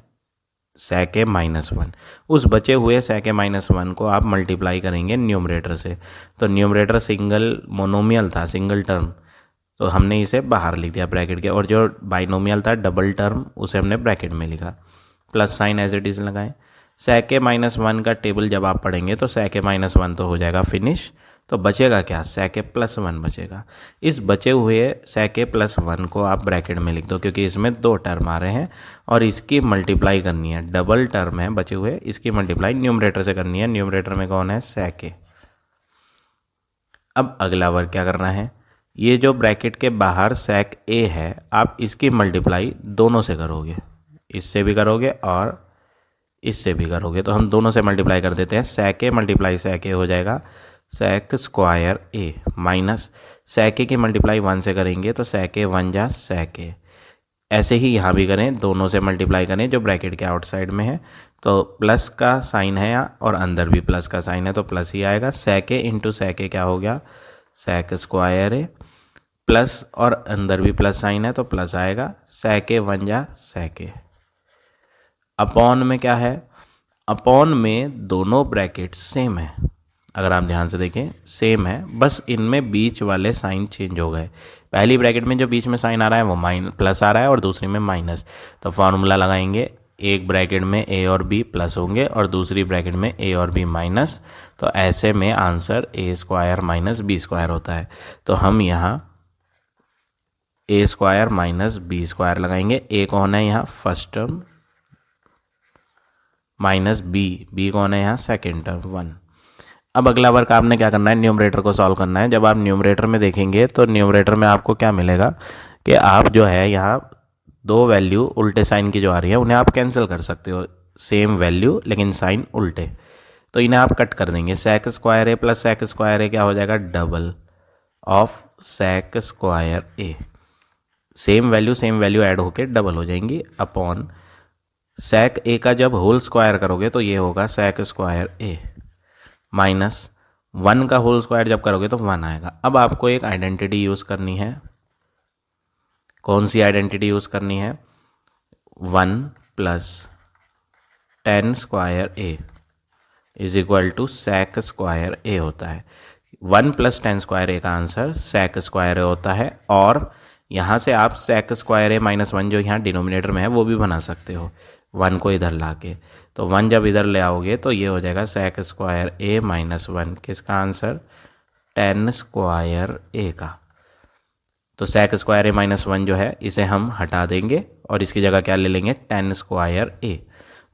Speaker 1: sec a माइनस 1। उस बचे हुए sec a माइनस 1 को आप मल्टीप्लाई करेंगे न्यूमरेटर से। तो न्यूमरेटर सिंगल मोनोमियल था, सिंगल टर्म, तो हमने इसे बाहर लिख दिया ब्रैकेट के, और जो बाइनोमियल था डबल टर्म उसे हमने ब्रैकेट में लिखा। Plus sign as it is लगाएं। sec a माइनस 1 का टेबल जब आप पढ़ेंगे तो sec a माइनस 1 तो हो जाएगा फिनिश, तो बचेगा क्या, sec a प्लस 1 बचेगा। इस बचे हुए sec a प्लस 1 को आप ब्रैकेट में लिख दो, क्योंकि इसमें 2 टर्म आ रहे हैं और इसकी मल्टीप्लाई करनी है, डबल टर्म है बचे हुए, इसकी मल्टीप्लाई न्यूमरेटर से करनी है। न्यूमरेटर में कौन है, sec a। अब अगला वर्क क्या करना है, ये जो ब्रैकेट के बाहर sec a है आप इसकी मल्टीप्लाई दोनों से करोगे, इससे भी करोगे और इससे भी करोगे। तो हम दोनों से मल्टीप्लाई कर देते हैं, sec a multiply sec a हो जाएगा sec square a, minus sec a की मल्टीप्लाई 1 से करेंगे तो sec a 1 जा sec a। ऐसे ही यहाँ भी करें, दोनों से मल्टीप्लाई करें जो ब्रैकेट के आउटसाइड में है, तो प्लस का साइन है यहाँ और अंदर भी प्लस का साइन है तो प्लस ही आएगा। sec a into sec a क्या हो गया, sec स्क्वायर a, प्लस और अंदर भी प्लस साइन है तो प्लस आएगा, sec a 1 जा sec a। अपॉन में क्या है, अपॉन में दोनों ब्रैकेट सेम है, अगर आप ध्यान से देखें सेम है, बस इनमें बीच वाले साइन चेंज हो गए। पहली ब्रैकेट में जो बीच में साइन आ रहा है वो प्लस आ रहा है और दूसरी में माइनस। तो फॉर्मूला लगाएंगे, एक ब्रैकेट में ए और बी प्लस होंगे और दूसरी ब्रैकेट में ए और बी माइनस। तो ऐसे में answer A square minus B square होता है। तो हम यहाँ A square minus B square लगाएंगे। ए कौन है यहाँ फर्स्ट टर्म, माइनस बी कौन है यहाँ सेकेंड टर्म 1। अब अगला वर्क आपने क्या करना है, न्यूमरेटर को सॉल्व करना है। जब आप न्यूमरेटर में देखेंगे तो न्यूमरेटर में आपको क्या मिलेगा कि आप जो है यहाँ दो वैल्यू उल्टे साइन की जो आ रही है उन्हें आप कैंसिल कर सकते हो, सेम वैल्यू लेकिन साइन उल्टे। तो इन्हें आप कट कर देंगे। Sec square A plus sec square A क्या हो जाएगा, double of sec square A. Same value add होके डबल हो जाएंगी अपॉन सेक ए का जब होल स्क्वायर करोगे तो ये होगा सेक स्क्वायर ए माइनस 1 का होल स्क्वायर जब करोगे तो 1 आएगा। अब आपको एक आइडेंटिटी यूज़ करनी है। कौन सी आइडेंटिटी यूज़ करनी है, 1 plus 10 square A is equal to sec square A होता है। 1 प्लस 10 स्क्वायर ए का आंसर सेक स्क्वायर ए होता है। और यहाँ से आप सेक स्क्वायर ए माइनस 1 जो यहाँ डिनोमिनेटर में है वो भी बना सकते हो 1 को इधर ला के। तो 1 जब इधर ले आओगे तो ये हो जाएगा सेक स्क्वायर ए माइनस 1। किसका आंसर, 10 स्क्वायर ए का। तो सेक स्क्वायर ए माइनस 1 जो है इसे हम हटा देंगे और इसकी जगह क्या ले लेंगे, 10 स्क्वायर ए।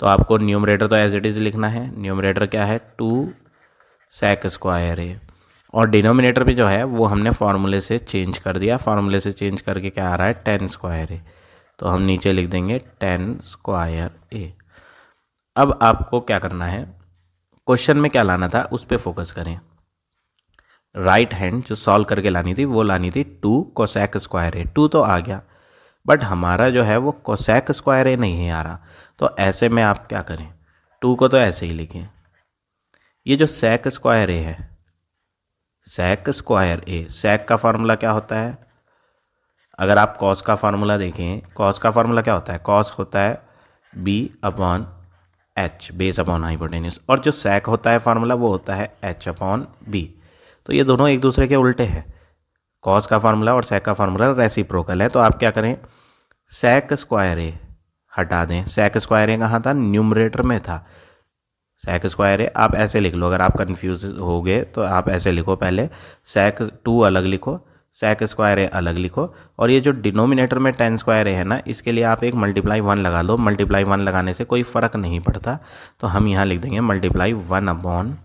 Speaker 1: तो आपको न्यूमरेटर तो एज इट इज़ लिखना है। न्यूमरेटर क्या है, 2 सेक स्क्वायर ए, और डिनोमिनेटर भी जो है वो हमने फार्मूले से चेंज कर दिया। फार्मूले से चेंज करके क्या आ रहा है, 10 स्क्वायर ए। तो हम नीचे लिख देंगे 10 स्क्वायर ए। अब आपको क्या करना है, क्वेश्चन में क्या लाना था उस पर फोकस करें। राइट हैंड जो सॉल्व करके लानी थी वो लानी थी 2 कोसेक स्क्वायर ए। 2 तो आ गया बट हमारा जो है वो कोसेक स्क्वायर ए नहीं आ रहा। तो ऐसे में आप क्या करें, 2 को तो ऐसे ही लिखें। ये जो सेक स्क्वायर ए है, सेक स्क्वायर ए, सेक का फार्मूला क्या होता है, अगर आप कॉस का फार्मूला देखें, कॉस का फार्मूला क्या होता है, कॉस होता है B upon H, base upon hypotenuse. और जो सेक होता है फार्मूला वो होता है एच अपॉन बी। तो ये दोनों एक दूसरे के उल्टे हैं। कॉस का फार्मूला और सेक का फार्मूला रेसिप्रोकल है। तो आप क्या करें, सेक स्क्वायर ए हटा दें। सेक स्क्वायर ए कहाँ था, न्यूमरेटर में था। सेक स्क्वायर ए आप ऐसे लिख लो, अगर आप कंफ्यूज हो गए तो आप ऐसे लिखो, पहले सेक 2 अलग लिखो, सेक स्क्वायर ए अलग लिखो, और ये जो डिनोमिनेटर में 10 स्क्वायर ए है ना, इसके लिए आप एक मल्टीप्लाई 1 लगा लो। मल्टीप्लाई 1 लगाने से कोई फ़र्क नहीं पड़ता। तो हम यहाँ लिख देंगे मल्टीप्लाई 1 अपॉन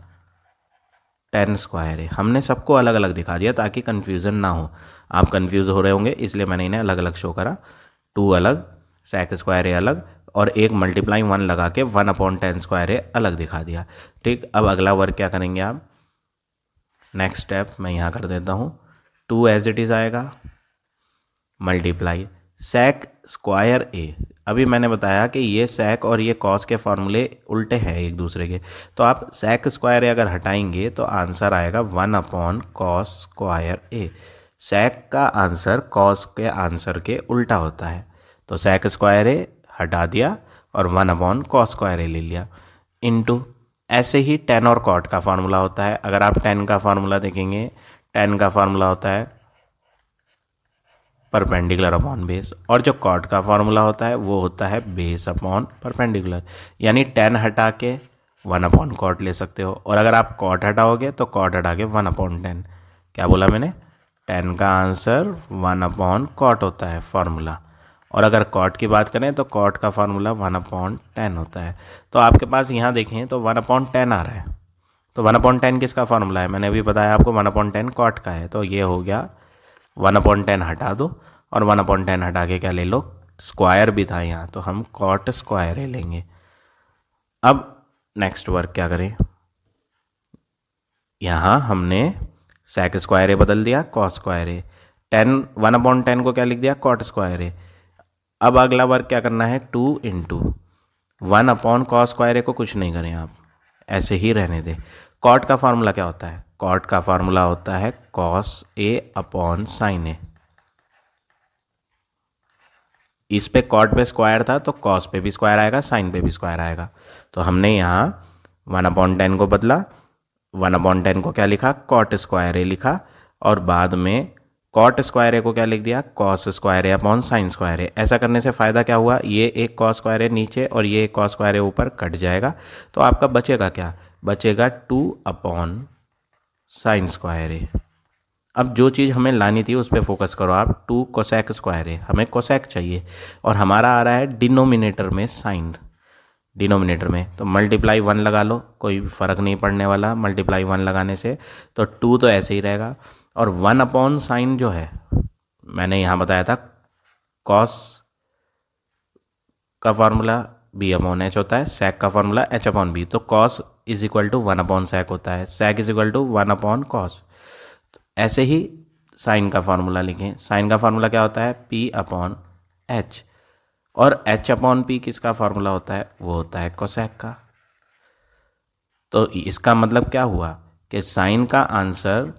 Speaker 1: 10 स्क्वायर ए। हमने सबको अलग अलग दिखा दिया ताकि कन्फ्यूज़न ना हो। आप कन्फ्यूज़ हो रहे होंगे इसलिए मैंने इन्हें अलग अलग शो करा। 2 अलग, सेक स्क्वायर ए अलग, और एक मल्टीप्लाई 1 लगा के 1 अपॉन 10 स्क्वायर ए अलग दिखा दिया। ठीक, अब अगला वर्क क्या करेंगे आप, नेक्स्ट स्टेप मैं यहाँ कर देता हूँ। 2 एज इट इज़ आएगा, मल्टीप्लाई सेक स्क्वायर ए। अभी मैंने बताया कि ये सेक और ये कॉस के फॉर्मूले उल्टे हैं एक दूसरे के। तो आप सेक स्क्वायर ए अगर हटाएंगे तो आंसर आएगा 1 अपॉन कॉस स्क्वायर ए। सेक का आंसर कॉस के आंसर के उल्टा होता है। तो सेक स्क्वायर ए हटा दिया और 1 अपॉन कॉस स्क्वायर ए ले लिया, इनटू ऐसे ही टेन और कॉट का फार्मूला होता है। अगर आप टेन का फार्मूला देखेंगे, टेन का फार्मूला होता है परपेंडिकुलर अपॉन बेस, और जो कॉट का फार्मूला होता है वो होता है बेस अपॉन परपेंडिकुलर। यानी टेन हटा के 1 अपॉन कॉट ले सकते हो, और अगर आप कॉट हटाओगे तो कॉट हटा के 1 अपॉन 10। क्या बोला मैंने, 10 का आंसर 1 अपॉन कॉट होता है फार्मूला। और अगर कॉट की बात करें तो कॉट का फार्मूला 1 अपॉन 10 होता है। तो आपके पास यहाँ देखें तो 1 अपॉन 10 आ रहा है। तो 1 अपॉन 10 किसका फार्मूला है, मैंने अभी बताया आपको 1 अपॉन 10 कॉट का है। तो ये हो गया 1 अपॉन 10 हटा दो, और 1 अपॉन 10 हटा के क्या ले लो, स्क्वायर भी था यहाँ, तो हम कॉट स्क्वायर ए लेंगे। अब नेक्स्ट वर्क क्या करें, यहाँ हमने सेक स्क्वायर ए बदल दिया कॉस स्क्वायर ए, 1 अपॉन 10 को क्या लिख दिया, कॉट स्क्वायर ए। अब अगला वर्क क्या करना है, 2 इंटू 1 अपॉन कॉस स्क्वायर ए को कुछ नहीं करें आप, ऐसे ही रहने दें। कॉट का फार्मूला क्या होता है, कॉट का फार्मूला होता है कॉस ए अपॉन साइन ए। इस पे कॉट पे स्क्वायर था तो कॉस पे भी स्क्वायर आएगा, साइन पे भी स्क्वायर आएगा। तो हमने यहाँ 1 अपॉन 10 को बदला 1/10 को क्या लिखा, कॉट स्क्वायर ए लिखा, और बाद में कॉट स्क्वायर ए को क्या लिख दिया, cos square A upon sine square ए। ऐसा करने से फ़ायदा क्या हुआ, ये एक कॉस स्क्वायर ए नीचे और ये एक कॉस स्क्वायर ए ऊपर कट जाएगा, तो आपका बचेगा क्या, बचेगा 2 अपॉन साइन स्क्वायर ए। अब जो चीज़ हमें लानी थी उस पर फोकस करो आप, 2 कोसेक स्क्वायर ए, हमें कोसेक चाहिए और हमारा आ रहा है डिनोमिनेटर में साइन, डिनोमिनेटर में तो मल्टीप्लाई 1 लगा लो, कोई फ़र्क नहीं पड़ने वाला मल्टीप्लाई 1 लगाने से, तो 2 तो ऐसे ही रहेगा, और 1 अपॉन साइन जो है मैंने यहाँ बताया था कॉस का फार्मूला बी अपॉन एच होता है, सेक का फार्मूला एच अपॉन बी, तो cos is equal to 1 upon sec होता है, sec is equal to 1 upon cos. ऐसे ही साइन का फार्मूला लिखें, साइन का फार्मूला क्या होता है, पी अपॉन एच, और एच अपॉन पी किसका फार्मूला होता है, वो होता है कोसेक का। तो इसका मतलब क्या हुआ कि साइन का आंसर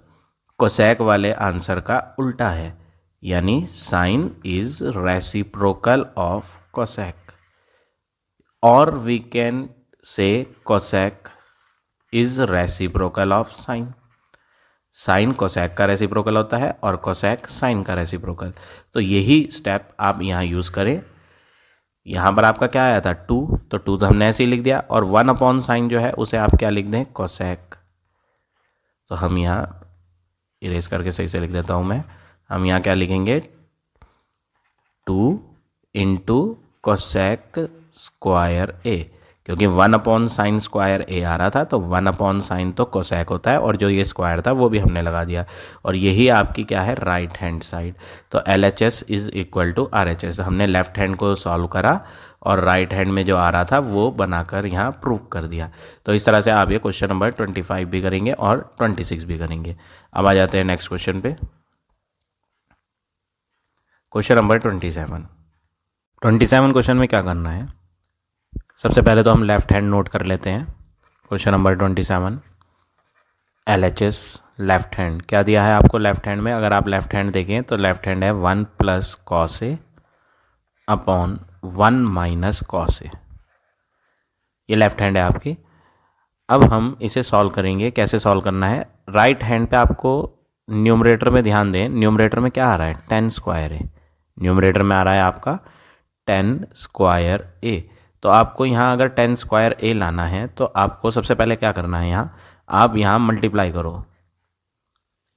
Speaker 1: कोसेक वाले आंसर का उल्टा है, यानी sine is reciprocal of cosec, और we can say cosec is reciprocal of sine. Sine cosec का रेसिप्रोकल होता है और कोसेक साइन का रेसिप्रोकल। तो यही स्टेप आप यहाँ यूज़ करें। यहाँ पर आपका क्या आया था 2, तो 2 तो हमने ऐसे ही लिख दिया, और 1 अपॉन साइन जो है उसे आप क्या लिख दें, कोसेक। तो हम यहाँ इरेज करके सही से लिख देता हूँ मैं, हम यहाँ क्या लिखेंगे, 2 इंटू कोसेक स्क्वायर ए, क्योंकि 1 अपॉन साइन स्क्वायर ए आ रहा था, तो 1 अपॉन साइन तो कोसेक होता है, और जो ये स्क्वायर था वो भी हमने लगा दिया, और यही आपकी क्या है, राइट हैंड साइड। तो L H S is equal to R H S, हमने लेफ्ट हैंड को सॉल्व करा और राइट हैंड में जो आ रहा था वो बनाकर यहाँ प्रूव कर दिया। तो इस तरह से आप ये क्वेश्चन नंबर 25 भी करेंगे और 26 भी करेंगे। अब आ जाते हैं नेक्स्ट क्वेश्चन पे, क्वेश्चन नंबर 27 क्वेश्चन में क्या करना है, सबसे पहले तो हम लेफ्ट हैंड नोट कर लेते हैं। Question number 27, L H S left hand क्या दिया है आपको, लेफ्ट हैंड में अगर आप लेफ्ट हैंड देखें तो लेफ्ट हैंड है 1 प्लस कॉस ए अपॉन 1 माइनस कॉस ए, ये लेफ्ट हैंड है आपकी। अब हम इसे सॉल्व करेंगे, कैसे सॉल्व करना है, राइट हैंड पे आपको न्यूमरेटर में ध्यान दें, न्यूमरेटर में क्या आ रहा है, 10 स्क्वायर ए, न्यूमरेटर में आ रहा है आपका 10 स्क्वायर ए। तो आपको यहाँ अगर 10 स्क्वायर ए लाना है तो आपको सबसे पहले क्या करना है, यहाँ आप यहाँ मल्टीप्लाई करो,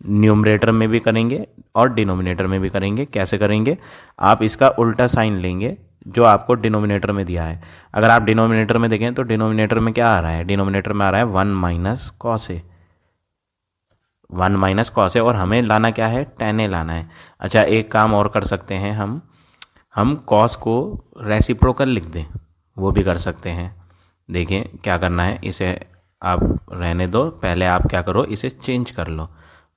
Speaker 1: न्यूमरेटर में भी करेंगे और डिनोमिनेटर में भी करेंगे। कैसे करेंगे, आप इसका उल्टा साइन लेंगे जो आपको डिनोमिनेटर में दिया है। अगर आप डिनोमिनेटर में देखें तो डिनोमिनेटर में क्या आ रहा है, डिनोमिनेटर में आ रहा है 1 माइनस कॉस ए, 1 माइनस कॉस ए, और हमें लाना क्या है, 10 ए लाना है। अच्छा एक काम और कर सकते हैं, हम कॉस को रेसिप्रोकल लिख दें, वो भी कर सकते हैं। देखें क्या करना है, इसे आप रहने दो, पहले आप क्या करो, इसे चेंज कर लो,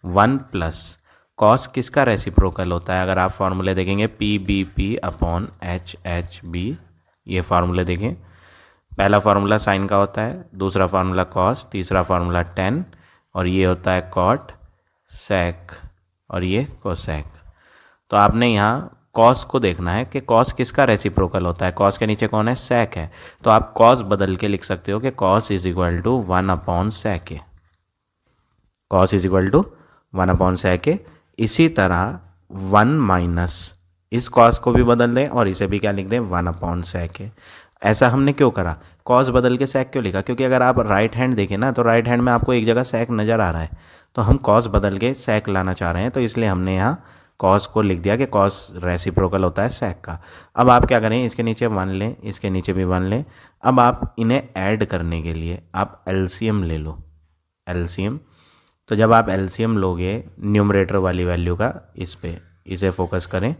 Speaker 1: 1 प्लस कॉस किसका रेसिप्रोकल होता है, अगर आप फार्मूले देखेंगे P B P upon H H B, ये फार्मूले देखें, पहला फार्मूला साइन का होता है, दूसरा फार्मूला कॉस, तीसरा फार्मूला 10, और ये होता है कॉट सेक, और ये कोसेक। तो आपने यहाँ कॉस को देखना है कि कॉस किसका रेसिप्रोकल होता है, कॉस के नीचे कौन है, सेक है, तो आप कॉस बदल के लिख सकते हो कि cos is equal to 1 upon sec A, cos is equal to 1 upon sec A. इसी तरह 1 माइनस इस कॉस को भी बदल दें और इसे भी क्या लिख दें, 1 अपॉन सेक ए। ऐसा हमने क्यों करा, कॉस बदल के सेक क्यों लिखा, क्योंकि अगर आप राइट हैंड देखें ना तो राइट हैंड में आपको एक जगह सेक नज़र आ रहा है, तो हम कॉस बदल के सेक लाना चाह रहे हैं, तो इसलिए हमने यहाँ कॉस को लिख दिया कि कॉस रेसिप्रोकल होता है सेक का। अब आप क्या करें, इसके नीचे 1 लें, इसके नीचे भी 1 लें। अब आप इन्हें ऐड करने के लिए आप एलसीएम ले लो, एलसीएम। तो जब आप एलसीएम लोगे न्यूमरेटर वाली वैल्यू का, इस पे इसे फोकस करें,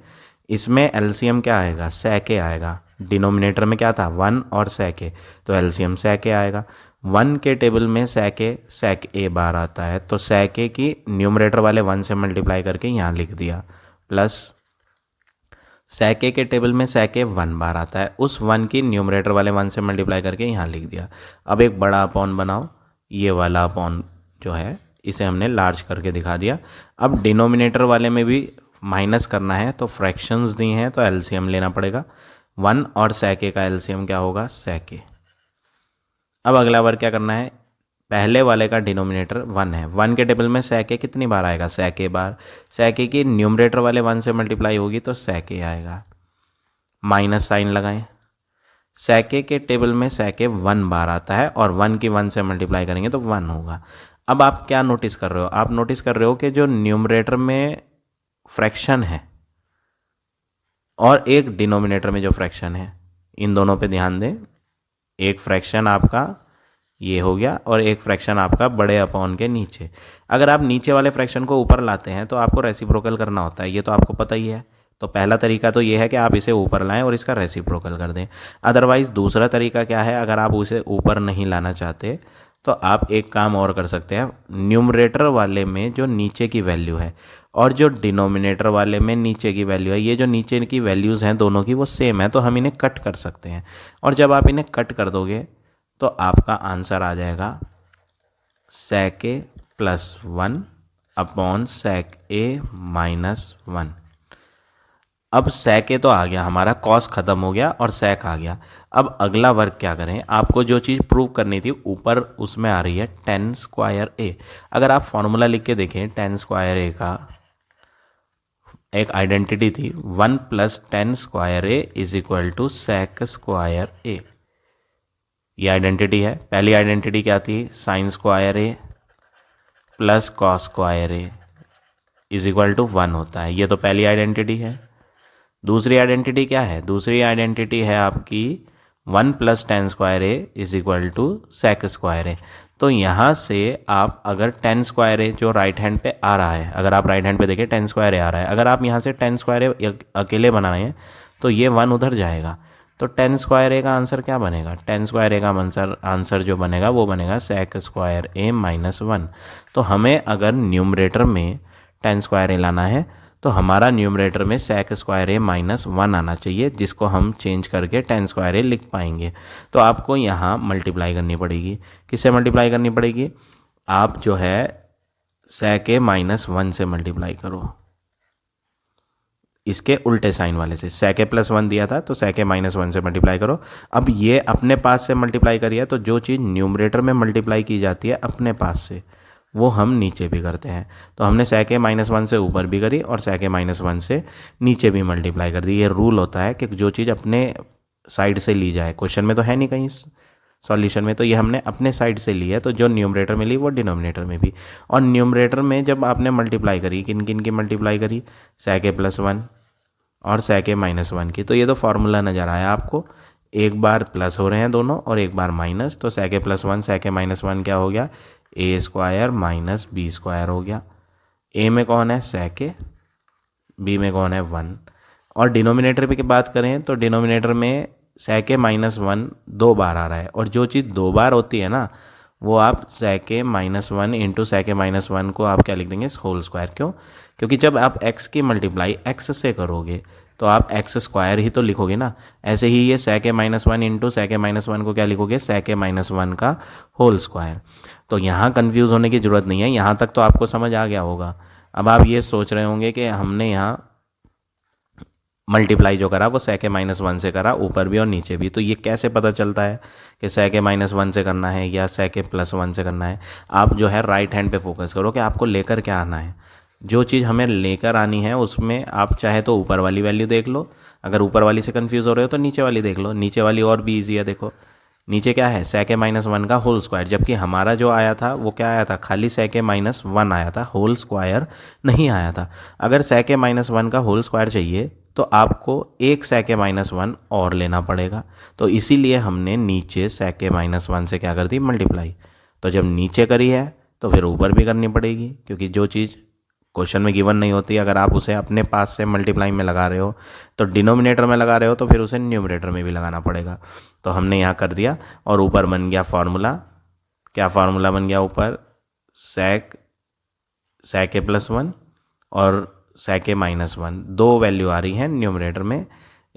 Speaker 1: इसमें एलसीएम क्या आएगा, सेक ए आएगा। डिनोमिनेटर में क्या था, 1 और सेक ए, तो एलसीएम सेक ए आएगा। 1 के टेबल में सेक ए बार आता है, तो सेक ए की न्यूमरेटर वाले 1 से मल्टीप्लाई करके यहाँ लिख दिया, प्लस सेक ए के टेबल में सेक ए 1 बार आता है, उस 1 की न्यूमरेटर वाले 1 से मल्टीप्लाई करके यहाँ लिख दिया। अब एक बड़ा अपॉन बनाओ, ये वाला अपॉन जो है इसे हमने लार्ज करके दिखा दिया। अब डिनोमिनेटर वाले में भी माइनस करना है, तो फ्रैक्शंस दी हैं तो एलसीएम लेना पड़ेगा। 1 और सेक ए का एलसीएम क्या होगा, सेक ए। अब अगला बार क्या करना है, पहले वाले का डिनोमिनेटर 1 है, 1 के टेबल में sec a कितनी बार आएगा, sec a bar, sec a की न्यूमरेटर वाले 1 से मल्टीप्लाई होगी तो sec a आएगा, माइनस साइन लगाएं। sec a के टेबल में sec a 1 बार आता है और 1 की 1 से मल्टीप्लाई करेंगे तो 1 होगा। अब आप क्या नोटिस कर रहे हो, आप नोटिस कर रहे हो कि जो न्यूमरेटर में फ्रैक्शन है और एक डिनोमिनेटर में जो फ्रैक्शन है, इन दोनों पे ध्यान दें। एक फ्रैक्शन आपका ये हो गया और एक फ्रैक्शन आपका बड़े अपॉन के नीचे। अगर आप नीचे वाले फ्रैक्शन को ऊपर लाते हैं तो आपको रेसिप्रोकल करना होता है, ये तो आपको पता ही है। तो पहला तरीका तो ये है कि आप इसे ऊपर लाएं और इसका रेसिप्रोकल कर दें। अदरवाइज़ दूसरा तरीका क्या है, अगर आप उसे ऊपर नहीं लाना चाहते तो आप एक काम और कर सकते हैं, न्यूमरेटर वाले में जो नीचे की वैल्यू है और जो डिनोमिनेटर वाले में नीचे की वैल्यू है, ये जो नीचे की वैल्यूज़ हैं दोनों की वो सेम है, तो हम इन्हें कट कर सकते हैं। और जब आप इन्हें कट कर दोगे तो आपका आंसर आ जाएगा sec a plus 1 upon sec a minus 1। अब sec a तो आ गया, हमारा cos ख़त्म हो गया और sec आ गया। अब अगला वर्क क्या करें, आपको जो चीज़ प्रूव करनी थी ऊपर उसमें आ रही है tan स्क्वायर a। अगर आप फॉर्मूला लिख के देखें tan स्क्वायर a का, एक आइडेंटिटी थी 1 plus tan square a is equal to sec square a। ये आइडेंटिटी है। पहली आइडेंटिटी क्या थी, sine square a plus cos square a is equal to 1 होता है, ये तो पहली आइडेंटिटी है। दूसरी आइडेंटिटी क्या है, दूसरी आइडेंटिटी है आपकी 1 plus tan square a is equal to sec square a। तो यहाँ से आप अगर tan स्क्वायर a जो राइट हैंड पे आ रहा है, अगर आप राइट हैंड पे देखें tan स्क्वायर a आ रहा है, अगर आप यहाँ से tan स्क्वायर a अकेले बना रहे हैं तो ये 1 उधर जाएगा, तो tan स्क्वायर a का आंसर क्या बनेगा, tan स्क्वायर a का आंसर जो बनेगा वो बनेगा sec स्क्वायर a माइनस 1। तो हमें अगर न्यूमरेटर में tan स्क्वायर a लाना है तो हमारा न्यूमरेटर में sec स्क्वायर a माइनस 1 आना चाहिए, जिसको हम चेंज करके tan स्क्वायर a लिख पाएंगे। तो आपको यहाँ मल्टीप्लाई करनी पड़ेगी, किससे मल्टीप्लाई करनी पड़ेगी, आप जो है sec a माइनस 1 से मल्टीप्लाई करो, इसके उल्टे साइन वाले से। sec a प्लस 1 दिया था तो sec a माइनस 1 से मल्टीप्लाई करो। अब ये अपने पास से मल्टीप्लाई करिए, तो जो चीज़ न्यूमरेटर में मल्टीप्लाई की जाती है अपने पास से वो हम नीचे भी करते हैं। तो हमने sec a माइनस 1 से ऊपर भी करी और sec a माइनस 1 से नीचे भी मल्टीप्लाई कर दी। ये रूल होता है कि जो चीज़ अपने साइड से ली जाए, क्वेश्चन में तो है नहीं कहीं सॉल्यूशन में, तो ये हमने अपने साइड से ली है, तो जो न्यूमरेटर में ली वो डिनोमिनेटर में भी। और न्यूमरेटर में जब आपने मल्टीप्लाई करी, किन किन की मल्टीप्लाई करी, sec a प्लस 1 और sec a माइनस 1 की, तो ये तो फार्मूला नज़र आया आपको, एक बार प्लस हो रहे हैं दोनों और एक बार माइनस। तो sec a plus 1 sec a minus 1 क्या हो गया, a square minus b square हो गया। a में कौन है sec a, b में कौन है 1। और डिनोमिनेटर पे की बात करें तो डिनोमिनेटर में sec a माइनस 1 दो बार आ रहा है, और जो चीज़ दो बार होती है ना वो आप sec a minus 1 into sec a minus 1 को आप क्या लिख देंगे, होल स्क्वायर। क्यों, क्योंकि जब आप x की मल्टीप्लाई x से करोगे तो आप x स्क्वायर ही तो लिखोगे ना। ऐसे ही ये sec a minus 1 into sec a minus 1 को क्या लिखोगे, sec a माइनस 1 का होल स्क्वायर। तो यहाँ कन्फ्यूज़ होने की ज़रूरत नहीं है, यहाँ तक तो आपको समझ आ गया होगा। अब आप ये सोच रहे होंगे कि हमने यहाँ मल्टीप्लाई जो करा वो sec a माइनस 1 से करा, ऊपर भी और नीचे भी, तो ये कैसे पता चलता है कि sec a माइनस 1 से करना है या sec a प्लस 1 से करना है। आप जो है राइट हैंड पे फोकस करो कि आपको लेकर क्या आना है। जो चीज़ हमें लेकर आनी है उसमें आप चाहे तो ऊपर वाली वैल्यू देख लो, अगर ऊपर वाली से कन्फ्यूज़ हो रहे हो तो नीचे वाली देख लो, नीचे वाली और भी ईजी है। देखो नीचे क्या है, sec a माइनस 1 का होल स्क्वायर, जबकि हमारा जो आया था वो क्या आया था, खाली sec a माइनस 1 आया था, होल स्क्वायर नहीं आया था। अगर sec a माइनस 1 का होल स्क्वायर चाहिए तो आपको एक sec a माइनस 1 और लेना पड़ेगा, तो इसीलिए हमने नीचे sec a माइनस 1 से क्या कर दी, मल्टीप्लाई। तो जब नीचे करी है तो फिर ऊपर भी करनी पड़ेगी, क्योंकि जो चीज़ क्वेश्चन में गिवन नहीं होती, अगर आप उसे अपने पास से मल्टीप्लाई में लगा रहे हो तो डिनोमिनेटर में लगा रहे हो तो फिर उसे न्यूमरेटर में भी लगाना पड़ेगा। तो हमने यहाँ कर दिया और ऊपर बन गया फार्मूला, क्या फार्मूला बन गया ऊपर, sec a प्लस 1 और sec a माइनस 1, दो वैल्यू आ रही हैं न्यूमरेटर में,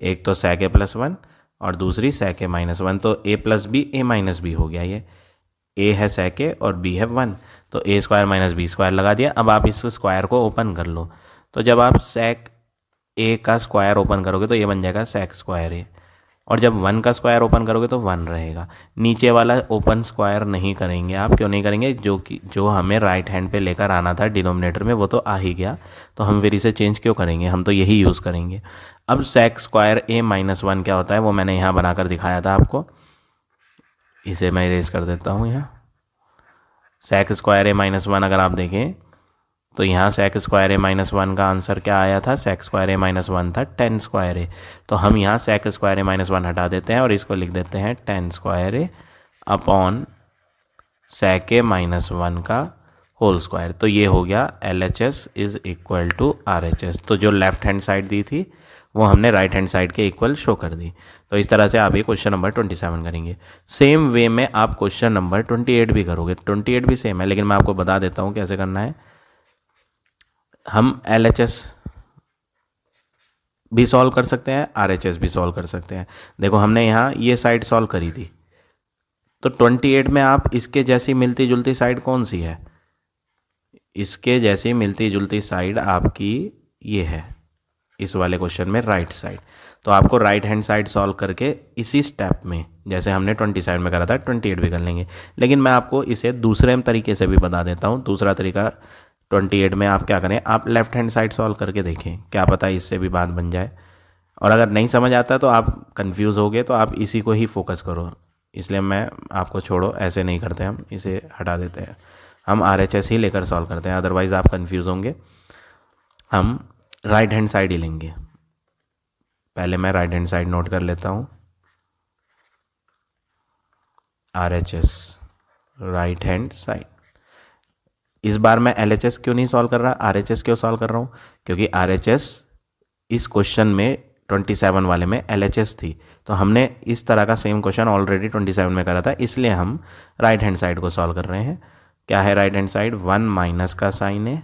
Speaker 1: एक तो sec a प्लस 1 और दूसरी sec a माइनस 1। तो a plus B a minus B हो गया, ये a है sec a और b है 1, तो a square minus B square लगा दिया। अब आप इस स्क्वायर को ओपन कर लो, तो जब आप sec a का स्क्वायर ओपन करोगे तो ये बन जाएगा sec स्क्वायर a, और जब 1 का स्क्वायर ओपन करोगे तो 1 रहेगा। नीचे वाला ओपन स्क्वायर नहीं करेंगे आप, क्यों नहीं करेंगे, जो हमें राइट हैंड पे लेकर आना था डिनोमिनेटर में वो तो आ ही गया, तो हम फिर इसे चेंज क्यों करेंगे, हम तो यही यूज़ करेंगे। अब सेक स्क्वायर ए माइनस 1 क्या होता है वो मैंने यहाँ बनाकर दिखाया था आपको, इसे मैं इरेज कर देता हूँ। यहाँ सेक स्क्वायर ए माइनस 1 अगर आप देखें तो यहाँ सेक स्क्वायर ए माइनस 1 का आंसर क्या आया था, सेक स्क्वायर ए माइनस 1 था 10 स्क्वायर ए। तो हम यहाँ सेक स्क्वायर ए माइनस 1 हटा देते हैं और इसको लिख देते हैं 10 square A upon sec A minus 1 का होल स्क्वायर। तो ये हो गया LHS is equal to RHS। तो जो लेफ्ट हैंड साइड दी थी वो हमने राइट हैंड साइड के इक्वल शो कर दी। तो इस तरह से आप ये क्वेश्चन नंबर 27 करेंगे। सेम वे में आप क्वेश्चन नंबर 28 भी करोगे। 28 भी सेम है, लेकिन मैं आपको बता देता हूँ कैसे करना है। हम LHS भी सॉल्व कर सकते हैं, RHS भी सॉल्व कर सकते हैं। देखो हमने यहाँ ये साइड सॉल्व करी थी, तो 28 में आप इसके जैसी मिलती जुलती साइड कौन सी है, इसके जैसी मिलती जुलती साइड आपकी ये है, इस वाले क्वेश्चन में राइट साइड। तो आपको राइट हैंड साइड सॉल्व करके इसी स्टेप में जैसे हमने 27 में करा था 28 भी कर लेंगे। लेकिन मैं आपको इसे दूसरे तरीके से भी बता देता हूँ। दूसरा तरीका 28 में आप क्या करें, आप लेफ्ट हैंड साइड सॉल्व करके देखें, क्या पता इससे भी बात बन जाए। और अगर नहीं समझ आता तो आप कंफ्यूज हो गए तो आप इसी को ही फोकस करो, इसलिए मैं आपको छोड़ो ऐसे नहीं करते, हम इसे हटा देते हैं, हम RHS ही लेकर सॉल्व करते हैं, अदरवाइज़ आप कंफ्यूज होंगे। हम राइट हैंड साइड ही लेंगे। पहले मैं राइट हैंड साइड नोट कर लेता हूँ, RHS राइट हैंड साइड। इस बार मैं LHS क्यों नहीं सॉल्व कर रहा, RHS क्यों सॉल्व कर रहा हूँ, क्योंकि RHS इस क्वेश्चन में 27 वाले में LHS थी। तो हमने इस तरह का सेम क्वेश्चन ऑलरेडी 27 में करा था, इसलिए हम राइट हैंड साइड को सॉल्व कर रहे हैं। क्या है राइट हैंड साइड, 1 माइनस का साइन है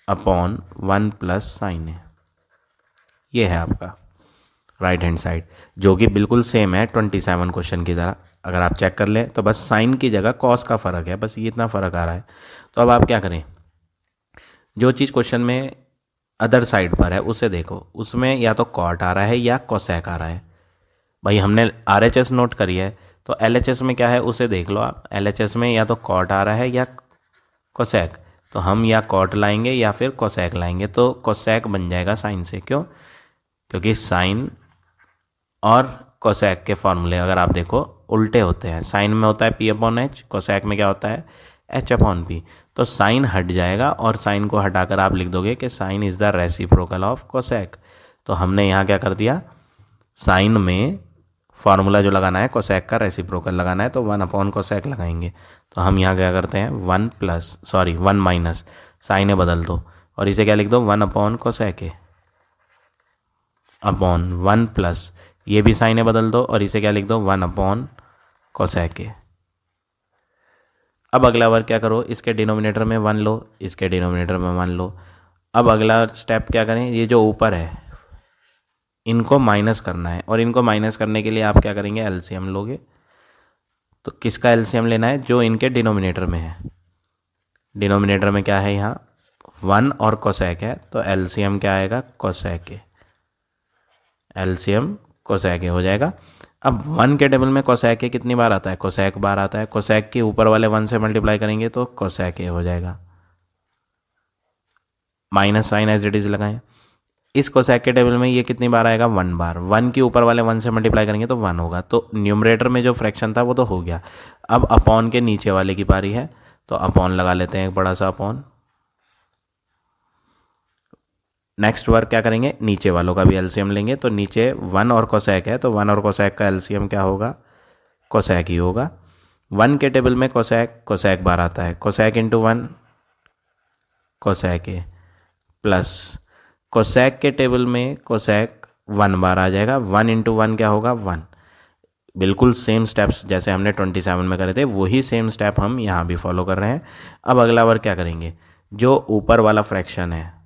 Speaker 1: अपॉन 1 प्लस साइन है, ये है आपका राइट हैंड साइड, जो कि बिल्कुल सेम है 27 क्वेश्चन की तरह। अगर आप चेक कर लें तो बस साइन की जगह कॉस का फ़र्क है, बस ये इतना फ़र्क आ रहा है। तो अब आप क्या करें, जो चीज़ क्वेश्चन में अदर साइड पर है उसे देखो, उसमें या तो कॉट आ रहा है या कोसेक आ रहा है। भाई हमने RHS नोट करी है, तो LHS में क्या है उसे देख लो आप। LHS में या तो कॉट आ रहा है या कोसेक, तो हम या कॉट लाएंगे या फिर कोसेक लाएंगे। तो कोसेक बन जाएगा साइन से, क्यों, क्योंकि साइन और कोसेक के फॉर्मूले अगर आप देखो उल्टे होते हैं। साइन में होता है P/H, कोसेक में क्या होता है H/P। तो साइन हट जाएगा और साइन को हटाकर आप लिख दोगे कि sine is the reciprocal of cosec. तो हमने यहाँ क्या कर दिया, साइन में फार्मूला जो लगाना है कोसेक का रेसिप्रोकल लगाना है, तो 1/कोसेक लगाएंगे। तो हम यहाँ क्या करते हैं 1 माइनस साइन बदल दो और इसे क्या लिख दो 1/कोसेक अपॉन 1 प्लस ये भी साइन बदल दो और इसे क्या लिख दो 1/कोसेक। अब अगला वर्क क्या करो, इसके डिनोमिनेटर में 1 लो, इसके डिनोमिनेटर में 1 लो। अब अगला स्टेप क्या करें, ये जो ऊपर है इनको माइनस करना है, और इनको माइनस करने के लिए आप क्या करेंगे LCM लोगे। तो किसका LCM लेना है, जो इनके डिनोमिनेटर में है। डिनोमिनेटर में क्या है, यहाँ 1 और कोसेक है, तो LCM क्या आएगा कोसेक, LCM कोसेक हो जाएगा। अब 1 के टेबल में कोसेक कितनी बार आता है, कोसेक बार आता है। कोसेक के ऊपर वाले 1 से मल्टीप्लाई करेंगे तो कोसेक हो जाएगा। Minus sign as it is लगाएं। इस कोसेक के टेबल में ये कितनी बार आएगा, 1 बार। 1 के ऊपर वाले 1 से मल्टीप्लाई करेंगे तो 1 होगा। तो न्यूमरेटर में जो फ्रैक्शन था वो तो हो गया। अब अपॉन के नीचे वाले की पारी है, तो अपॉन लगा लेते हैं एक बड़ा सा अपॉन। नेक्स्ट वर्क क्या करेंगे, नीचे वालों का भी LCM लेंगे। तो नीचे 1 और कोसेक है, तो 1 और कोसेक का LCM क्या होगा, कोसेक ही होगा। 1 के टेबल में कोसेक बार आता है, cosec into 1 cosec plus cosec के टेबल में कोसेक 1 बार आ जाएगा। 1 इंटू 1 क्या होगा 1। बिल्कुल सेम स्टेप्स जैसे हमने 27 में करे थे वही सेम स्टेप हम यहाँ भी फॉलो कर रहे हैं। अब अगला वर्क क्या करेंगे, जो ऊपर वाला फ्रैक्शन है,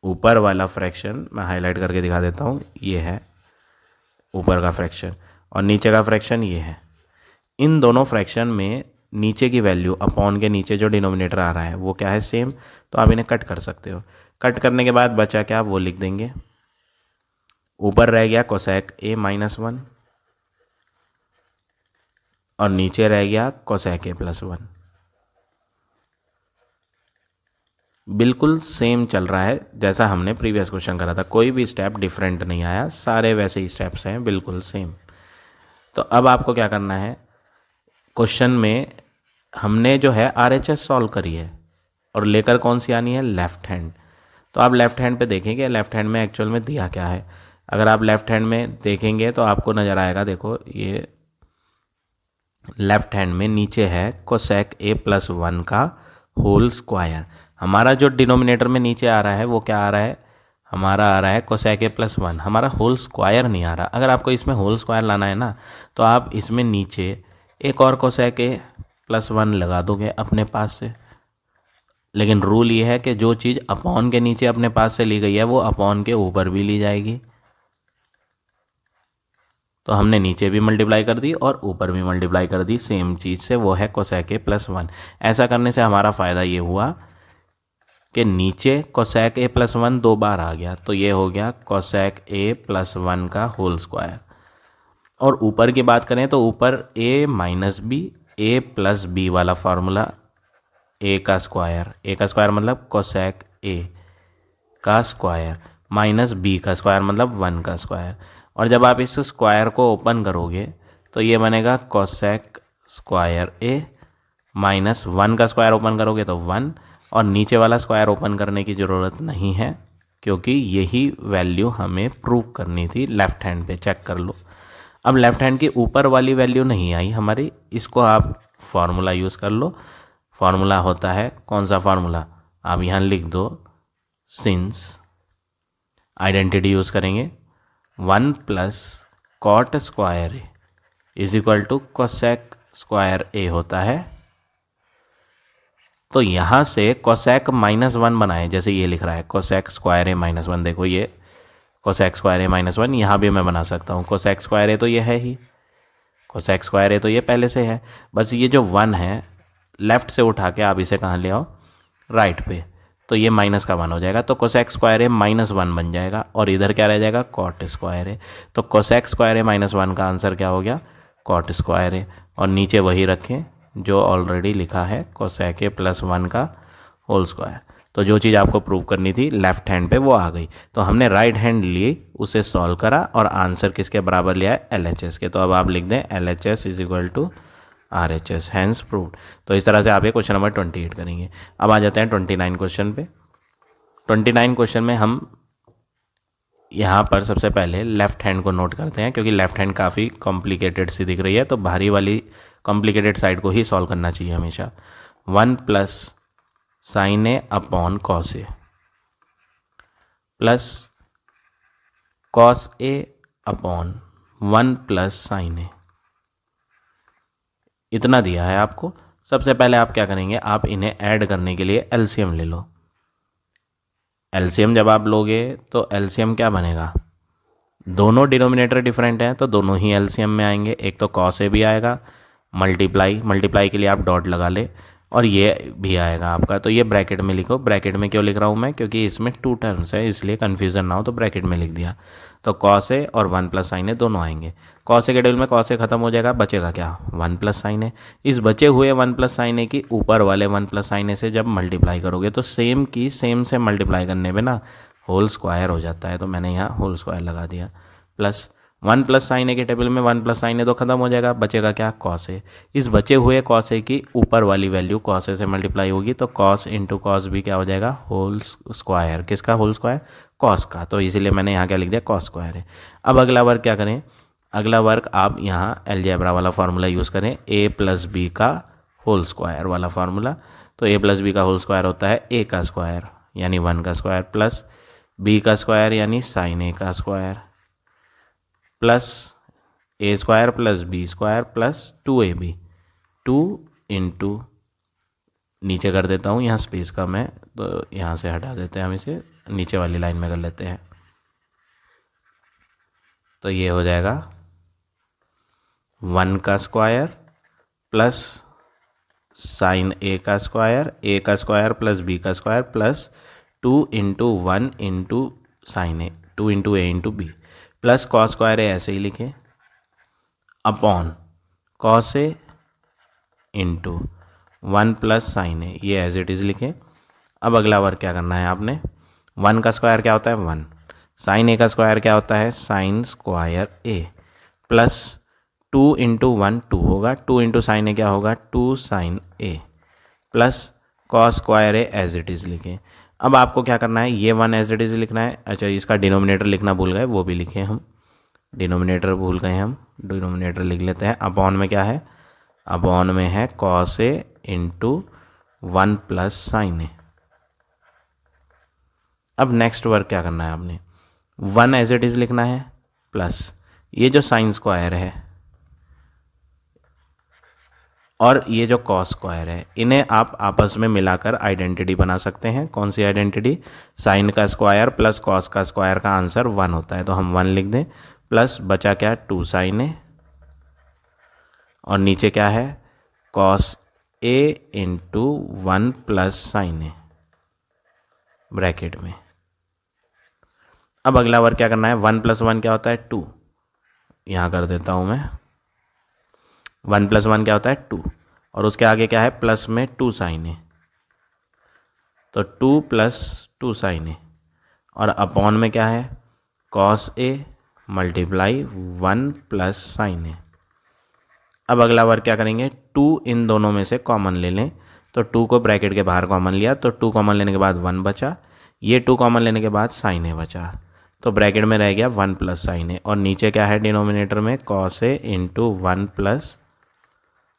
Speaker 1: ऊपर वाला फ्रैक्शन मैं हाईलाइट करके दिखा देता हूँ, ये है ऊपर का फ्रैक्शन और नीचे का फ्रैक्शन ये है। इन दोनों फ्रैक्शन में नीचे की वैल्यू अपॉन के नीचे जो डिनोमिनेटर आ रहा है वो क्या है सेम, तो आप इन्हें कट कर सकते हो। कट करने के बाद बचा क्या वो लिख देंगे ऊपर रह गया कोसेक ए माइनस वन और नीचे रह गया कोसेक ए प्लस वन। बिल्कुल सेम चल रहा है जैसा हमने प्रीवियस क्वेश्चन करा था, कोई भी स्टेप डिफरेंट नहीं आया, सारे वैसे ही स्टेप्स हैं, बिल्कुल सेम। तो अब आपको क्या करना है, क्वेश्चन में हमने जो है RHS सॉल्व करी है और लेकर कौन सी आनी है, लेफ्ट हैंड। तो आप लेफ्ट हैंड पे देखेंगे लेफ्ट हैंड में एक्चुअल में दिया क्या है। अगर आप लेफ्ट हैंड में देखेंगे तो आपको नज़र आएगा, देखो ये लेफ्ट हैंड में नीचे है कोसेक ए प्लस वन का होल स्क्वायर। हमारा जो डिनोमिनेटर में नीचे आ रहा है वो क्या आ रहा है, हमारा आ रहा है कोसेक ए प्लस वन, हमारा होल स्क्वायर नहीं आ रहा। अगर आपको इसमें होल स्क्वायर लाना है ना तो आप इसमें नीचे एक और कोसेक ए प्लस वन लगा दोगे अपने पास से। लेकिन रूल ये है कि जो चीज़ अपॉन के नीचे अपने पास से ली गई है वो अपॉन के ऊपर भी ली जाएगी। तो हमने नीचे भी मल्टीप्लाई कर दी और ऊपर भी मल्टीप्लाई कर दी सेम चीज़ से, वो है कोसेक ए प्लस वन। ऐसा करने से हमारा फ़ायदा ये हुआ कि नीचे कोसेक ए प्लस वन 2 बार आ गया, तो ये हो गया कोसेक ए प्लस वन का होल स्क्वायर। और ऊपर की बात करें तो ऊपर ए माइनस बी, ए प्लस बी वाला फार्मूला, ए का स्क्वायर मतलब कोसेक ए का स्क्वायर माइनस बी का स्क्वायर मतलब वन का स्क्वायर। और जब आप इस स्क्वायर को ओपन करोगे तो ये बनेगा कोसेक स्क्वायर ए माइनस वन का स्क्वायर ओपन करोगे तो वन, और नीचे वाला स्क्वायर ओपन करने की ज़रूरत नहीं है क्योंकि यही वैल्यू हमें प्रूव करनी थी। लेफ़्ट हैंड पे चेक कर लो। अब लेफ़्ट हैंड की ऊपर वाली वैल्यू नहीं आई हमारी, इसको आप फार्मूला यूज़ कर लो। फार्मूला होता है, कौन सा फार्मूला, आप यहाँ लिख दो, सिंस आइडेंटिटी यूज़ करेंगे, one plus cot square A is equal to cosec square A होता है। तो यहाँ से कोसेक माइनस वन बनाए, जैसे ये लिख रहा है कोसेक स्क्वायर ए माइनस वन, देखो ये कोसेक स्क्वायर ए माइनस वन, यहाँ भी मैं बना सकता हूँ। कोसेक स्क्वायर ए तो ये है ही, कोसेक स्क्वायर ए तो ये पहले से है, बस ये जो वन है लेफ़्ट से उठा के आप इसे कहाँ ले आओ, राइट पे, तो ये माइनस का वन हो जाएगा, तो कोसेक स्क्वायर ए माइनस वन बन जाएगा और इधर क्या रह जाएगा, कॉट स्क्वायर ए। तो कोसेक स्क्वायर ए माइनस वन का आंसर क्या हो गया, कॉट स्क्वायर ए। और नीचे वही रखें जो ऑलरेडी लिखा है, कोसेक ए प्लस वन का होल स्क्वायर। तो जो चीज़ आपको प्रूव करनी थी लेफ्ट हैंड पे वो आ गई। तो हमने राइट हैंड ली, उसे सॉल्व करा और आंसर किसके बराबर लिया है, LHS के। तो अब आप लिख दें LHS is equal to RHS, hence proved. तो इस तरह से आप ये क्वेश्चन नंबर 28 करेंगे। अब आ जाते हैं 29 क्वेश्चन पे। 29 क्वेश्चन में हम यहाँ पर सबसे पहले लेफ़्ट हैंड को नोट करते हैं क्योंकि लेफ़्ट हैंड काफ़ी कॉम्प्लिकेटेड सी दिख रही है, तो भारी वाली कॉम्प्लिकेटेड साइड को ही सॉल्व करना चाहिए हमेशा। One plus sine A upon cos A plus cos A upon one plus sine ए, इतना दिया है आपको। सबसे पहले आप क्या करेंगे, आप इन्हें ऐड करने के लिए एलसीएम ले लो। एलसीएम जब आप लोगे तो एलसीएम क्या बनेगा, दोनों डिनोमिनेटर डिफरेंट हैं तो दोनों ही एलसीएम में आएंगे। एक तो कॉस ए भी आएगा, मल्टीप्लाई के लिए आप डॉट लगा ले, और ये भी आएगा आपका, तो ये ब्रैकेट में लिखो। ब्रैकेट में क्यों लिख रहा हूँ मैं, क्योंकि इसमें 2 टर्म्स है इसलिए कन्फ्यूज़न ना हो, तो ब्रैकेट में लिख दिया। तो कॉस ए और वन प्लस साइन ए दोनों आएंगे। कॉस ए के टेबल में कॉस ए खत्म हो जाएगा, बचेगा क्या, वन प्लस साइन ए। इस बचे हुए वन प्लस साइन ए की ऊपर वाले वन प्लस साइन ए से जब मल्टीप्लाई करोगे तो सेम की सेम से मल्टीप्लाई करने में ना होल स्क्वायर हो जाता है, तो मैंने यहाँ होल स्क्वायर लगा दिया। प्लस वन प्लस साइन ए के टेबल में वन प्लस साइन ए तो खत्म हो जाएगा, बचेगा क्या, कॉस ए। इस बचे हुए कॉस ए की ऊपर वाली वैल्यू कॉस ए से मल्टीप्लाई होगी, तो कॉस इंटू कॉस भी क्या हो जाएगा, होल स्क्वायर। किसका होल स्क्वायर, कॉस का, तो इसीलिए मैंने यहाँ क्या लिख दिया, कॉस स्क्वायर है। अब अगला वर्क क्या करें, अगला वर्क आप यहाँ अलजेब्रा वाला फार्मूला यूज़ करें, ए प्लस बी का होल स्क्वायर वाला फार्मूला। तो ए प्लस बी का होल स्क्वायर होता है ए का स्क्वायर यानी वन का स्क्वायर, प्लस बी का स्क्वायर यानी साइन ए का square, plus A square plus B square plus 2ab, 2 into, नीचे कर देता हूँ, यहाँ स्पेस कम है तो यहाँ से हटा देते हैं, हम इसे नीचे वाली लाइन में कर लेते हैं। तो ये हो जाएगा वन का स्क्वायर प्लस साइन ए का स्क्वायर प्लस बी का square plus 2 into one into sine A, 2 into A into B, plus cos square A ऐसे ही लिखे, upon cos A into 1 plus sine A, ये एज इट इज़ लिखे। अब अगला work क्या करना है आपने, 1 का स्क्वायर क्या होता है 1, साइन ए का स्क्वायर क्या होता है sine square A, plus 2 into 1 2 होगा, 2 इंटू साइन ए क्या होगा 2 sine A, plus cos square A as it is लिखें। अब आपको क्या करना है, ये 1 एज इट इज़ लिखना है। अच्छा, इसका डिनोमिनेटर लिखना भूल गए, वो भी लिखे हम, डिनोमिनेटर भूल गए हम, डिनोमिनेटर लिख लेते हैं। अपॉन में क्या है, अपॉन में है cos A into 1 plus sine ए। अब नेक्स्ट वर्क क्या करना है आपने, 1 एज इट इज़ लिखना है, प्लस ये जो साइन स्क्वायर है और ये जो कॉस स्क्वायर है, इन्हें आप आपस में मिलाकर आइडेंटिटी बना सकते हैं। कौन सी आइडेंटिटी, साइन का स्क्वायर प्लस कॉस का स्क्वायर का आंसर 1 होता है, तो हम 1 लिख दें, प्लस बचा क्या 2 साइन ए, और नीचे क्या है cos A into 1 plus sine A bracket में। अब अगला वर्क क्या करना है, 1 प्लस 1 क्या होता है 2, यहाँ कर देता हूँ मैं, 1 प्लस 1 क्या होता है 2, और उसके आगे क्या है प्लस में 2 साइन ए, तो 2 प्लस 2 साइन ए, और अपॉन में क्या है cos A multiply 1 plus sine ए। अब अगला वर्क क्या करेंगे, 2 इन दोनों में से कॉमन ले लें, तो 2 को ब्रैकेट के बाहर कॉमन लिया, तो 2 कॉमन लेने के बाद 1 बचा, ये 2 कॉमन लेने के बाद साइन ए बचा, तो ब्रैकेट में रह गया 1 प्लस साइन ए, और नीचे क्या है डिनोमिनेटर में cos A into 1 plus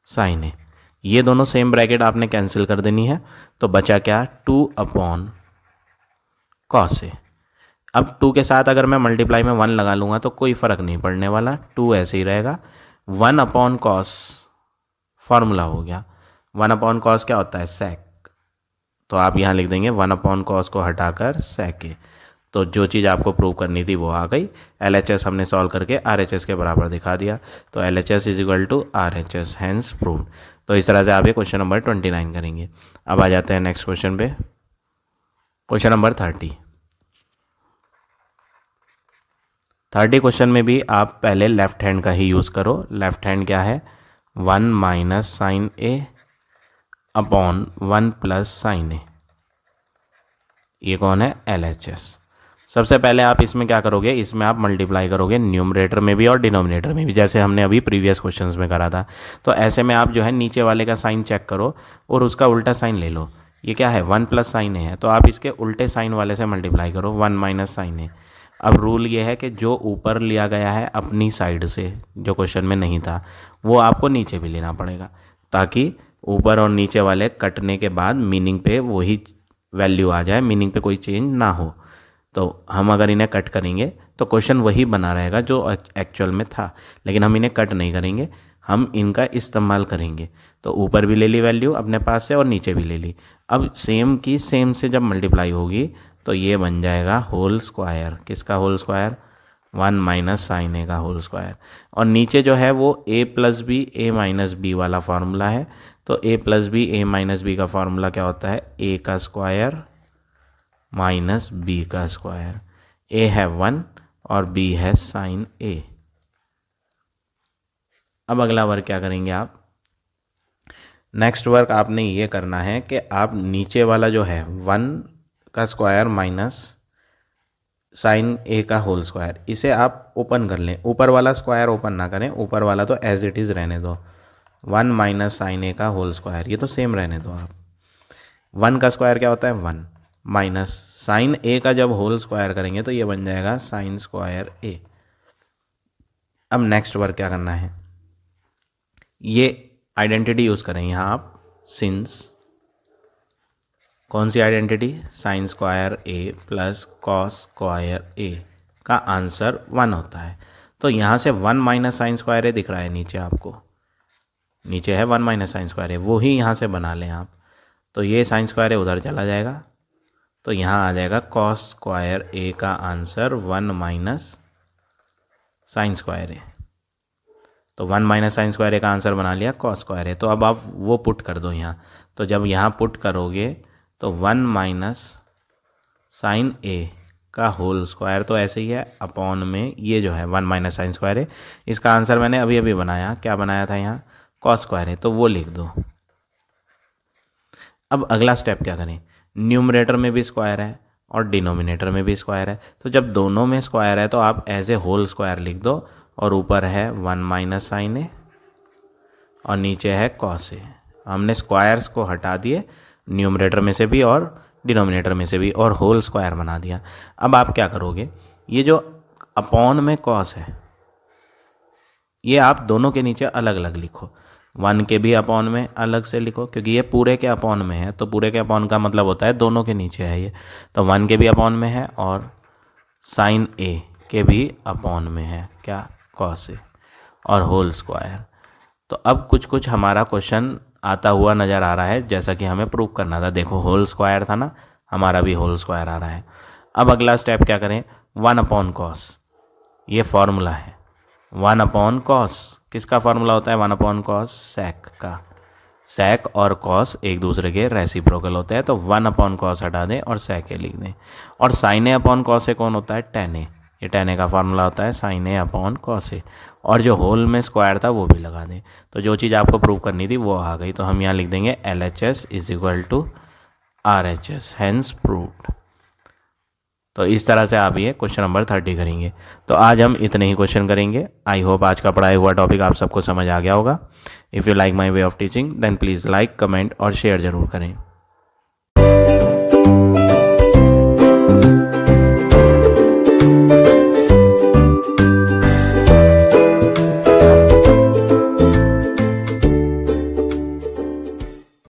Speaker 1: sine A. ये दोनों सेम ब्रैकेट आपने कैंसिल कर देनी है, तो बचा क्या 2 अपॉन कॉस ए। अब 2 के साथ अगर मैं मल्टीप्लाई में 1 लगा लूँगा तो कोई फ़र्क नहीं पड़ने वाला, 2 ऐसे ही रहेगा। 1 अपॉन कॉस फार्मूला हो गया, 1 अपॉन कॉस क्या होता है सेक, तो आप यहाँ लिख देंगे 1 अपॉन कॉस को हटाकर सेक ए। तो जो चीज़ आपको प्रूव करनी थी वो आ गई। LHS हमने सॉल्व करके RHS के बराबर दिखा दिया, तो LHS is equal to RHS, hence proved. तो इस तरह से आप ये क्वेश्चन नंबर 29 करेंगे। अब आ जाते हैं नेक्स्ट क्वेश्चन पे, क्वेश्चन नंबर 30। 30 क्वेश्चन में भी आप पहले लेफ्ट हैंड का ही यूज़ करो। लेफ्ट हैंड क्या है 1 minus sine A upon 1 plus sine A, ये कौन है LHS। सबसे पहले आप इसमें क्या करोगे, इसमें आप मल्टीप्लाई करोगे न्यूमरेटर में भी और डिनोमिनेटर में भी, जैसे हमने अभी प्रीवियस क्वेश्चंस में करा था। तो ऐसे में आप जो है नीचे वाले का साइन चेक करो और उसका उल्टा साइन ले लो। ये क्या है 1 प्लस साइन है, तो आप इसके उल्टे साइन वाले से मल्टीप्लाई करो 1 माइनस साइन है। अब रूल ये है कि जो ऊपर लिया गया है अपनी साइड से, जो क्वेश्चन में नहीं था, वो आपको नीचे भी लेना पड़ेगा, ताकि ऊपर और नीचे वाले कटने के बाद मीनिंग पे वही वैल्यू आ जाए, मीनिंग पे कोई चेंज ना हो। तो हम अगर इन्हें कट करेंगे तो क्वेश्चन वही बना रहेगा जो एक्चुअल में था, लेकिन हम इन्हें कट नहीं करेंगे, हम इनका इस्तेमाल करेंगे। तो ऊपर भी ले ली वैल्यू अपने पास से और नीचे भी ले ली। अब सेम की सेम से जब मल्टीप्लाई होगी तो ये बन जाएगा होल स्क्वायर। किसका whole square 1 minus sine A का होल स्क्वायर। और नीचे जो है वो a plus B A minus B वाला फार्मूला है। तो a plus B A minus B का फार्मूला क्या होता है a का स्क्वायर माइनस बी का स्क्वायर। a है 1 और b है साइन a। अब अगला वर्क क्या करेंगे आप, नेक्स्ट वर्क आपने ये करना है कि आप नीचे वाला जो है 1 का स्क्वायर माइनस साइन a का होल स्क्वायर, इसे आप ओपन कर लें। ऊपर वाला स्क्वायर ओपन ना करें, ऊपर वाला तो एज इट इज़ रहने दो, 1 माइनस साइन a का होल स्क्वायर, ये तो सेम रहने दो आप। 1 का स्क्वायर क्या होता है 1 माइनस साइन a का जब होल स्क्वायर करेंगे तो ये बन जाएगा साइन स्क्वायर a। अब नेक्स्ट वर्क क्या करना है, ये आइडेंटिटी यूज़ करें यहाँ आप, सिंस कौन सी identity sine square a plus cos square a का आंसर 1 होता है। तो यहाँ से 1 माइनस साइन स्क्वायर a दिख रहा है नीचे, आपको नीचे है 1 माइनस साइन स्क्वायर a, वो ही यहाँ से बना लें आप। तो ये साइन स्क्वायर a उधर चला जाएगा, तो यहाँ आ जाएगा कॉस स्क्वायर a का answer 1 minus sign square a। तो 1 माइनस साइन स्क्वायर a का आंसर बना लिया कॉस स्क्वायर a। तो अब आप वो पुट कर दो यहाँ, तो जब यहाँ पुट करोगे तो 1 माइनस साइन a का होल स्क्वायर तो ऐसे ही है अपॉन में ये जो है 1 माइनस साइन स्क्वायर है। इसका आंसर मैंने अभी अभी बनाया, क्या बनाया था यहाँ, कॉस स्क्वायर है, तो वो लिख दो। अब अगला स्टेप क्या करें, न्यूमरेटर में भी स्क्वायर है और डिनोमिनेटर में भी स्क्वायर है, तो जब दोनों में स्क्वायर है तो आप एज ए होल स्क्वायर लिख दो और ऊपर है 1 माइनस साइन ए और नीचे है कॉस ए। हमने स्क्वायर्स को हटा दिए न्यूमरेटर में से भी और डिनोमिनेटर में से भी और होल स्क्वायर बना दिया। अब आप क्या करोगे, ये जो अपॉन में कॉस है ये आप दोनों के नीचे अलग अलग लिखो, 1 के भी अपॉन में अलग से लिखो क्योंकि ये पूरे के अपॉन में है, तो पूरे के अपॉन का मतलब होता है दोनों के नीचे है ये, तो 1 के भी अपॉन में है और साइन ए के भी अपॉन में है क्या, कॉस ए और होल स्क्वायर। तो अब कुछ कुछ हमारा क्वेश्चन आता हुआ नज़र आ रहा है जैसा कि हमें प्रूव करना था। देखो होल स्क्वायर था ना, हमारा भी होल स्क्वायर आ रहा है। अब अगला स्टेप क्या करें, 1 अपॉन कॉस, ये फॉर्मूला है 1 अपॉन कॉस, किसका फॉर्मूला होता है 1 अपॉन कॉस, सेक का। सेक और कॉस एक दूसरे के रेसिप्रोकल होते हैं, तो 1 अपॉन कॉस हटा दें और सेक ए लिख दें। और साइन ए अपॉन कॉस ए कौन होता है, टेन ए, ये टेन ए का फार्मूला होता है साइन ए अपॉन कॉस ए। और जो होल में स्क्वायर था वो भी लगा दें, तो जो चीज़ आपको प्रूव करनी थी वो आ गई। तो हम यहाँ लिख देंगे LHS is equal to RHS, hence proved. तो इस तरह से आप ये क्वेश्चन नंबर 30 करेंगे। तो आज हम इतने ही क्वेश्चन करेंगे। आई होप आज का पढ़ाया हुआ टॉपिक आप सबको समझ आ गया होगा। If you like my way of teaching then please like, comment और शेयर ज़रूर करें।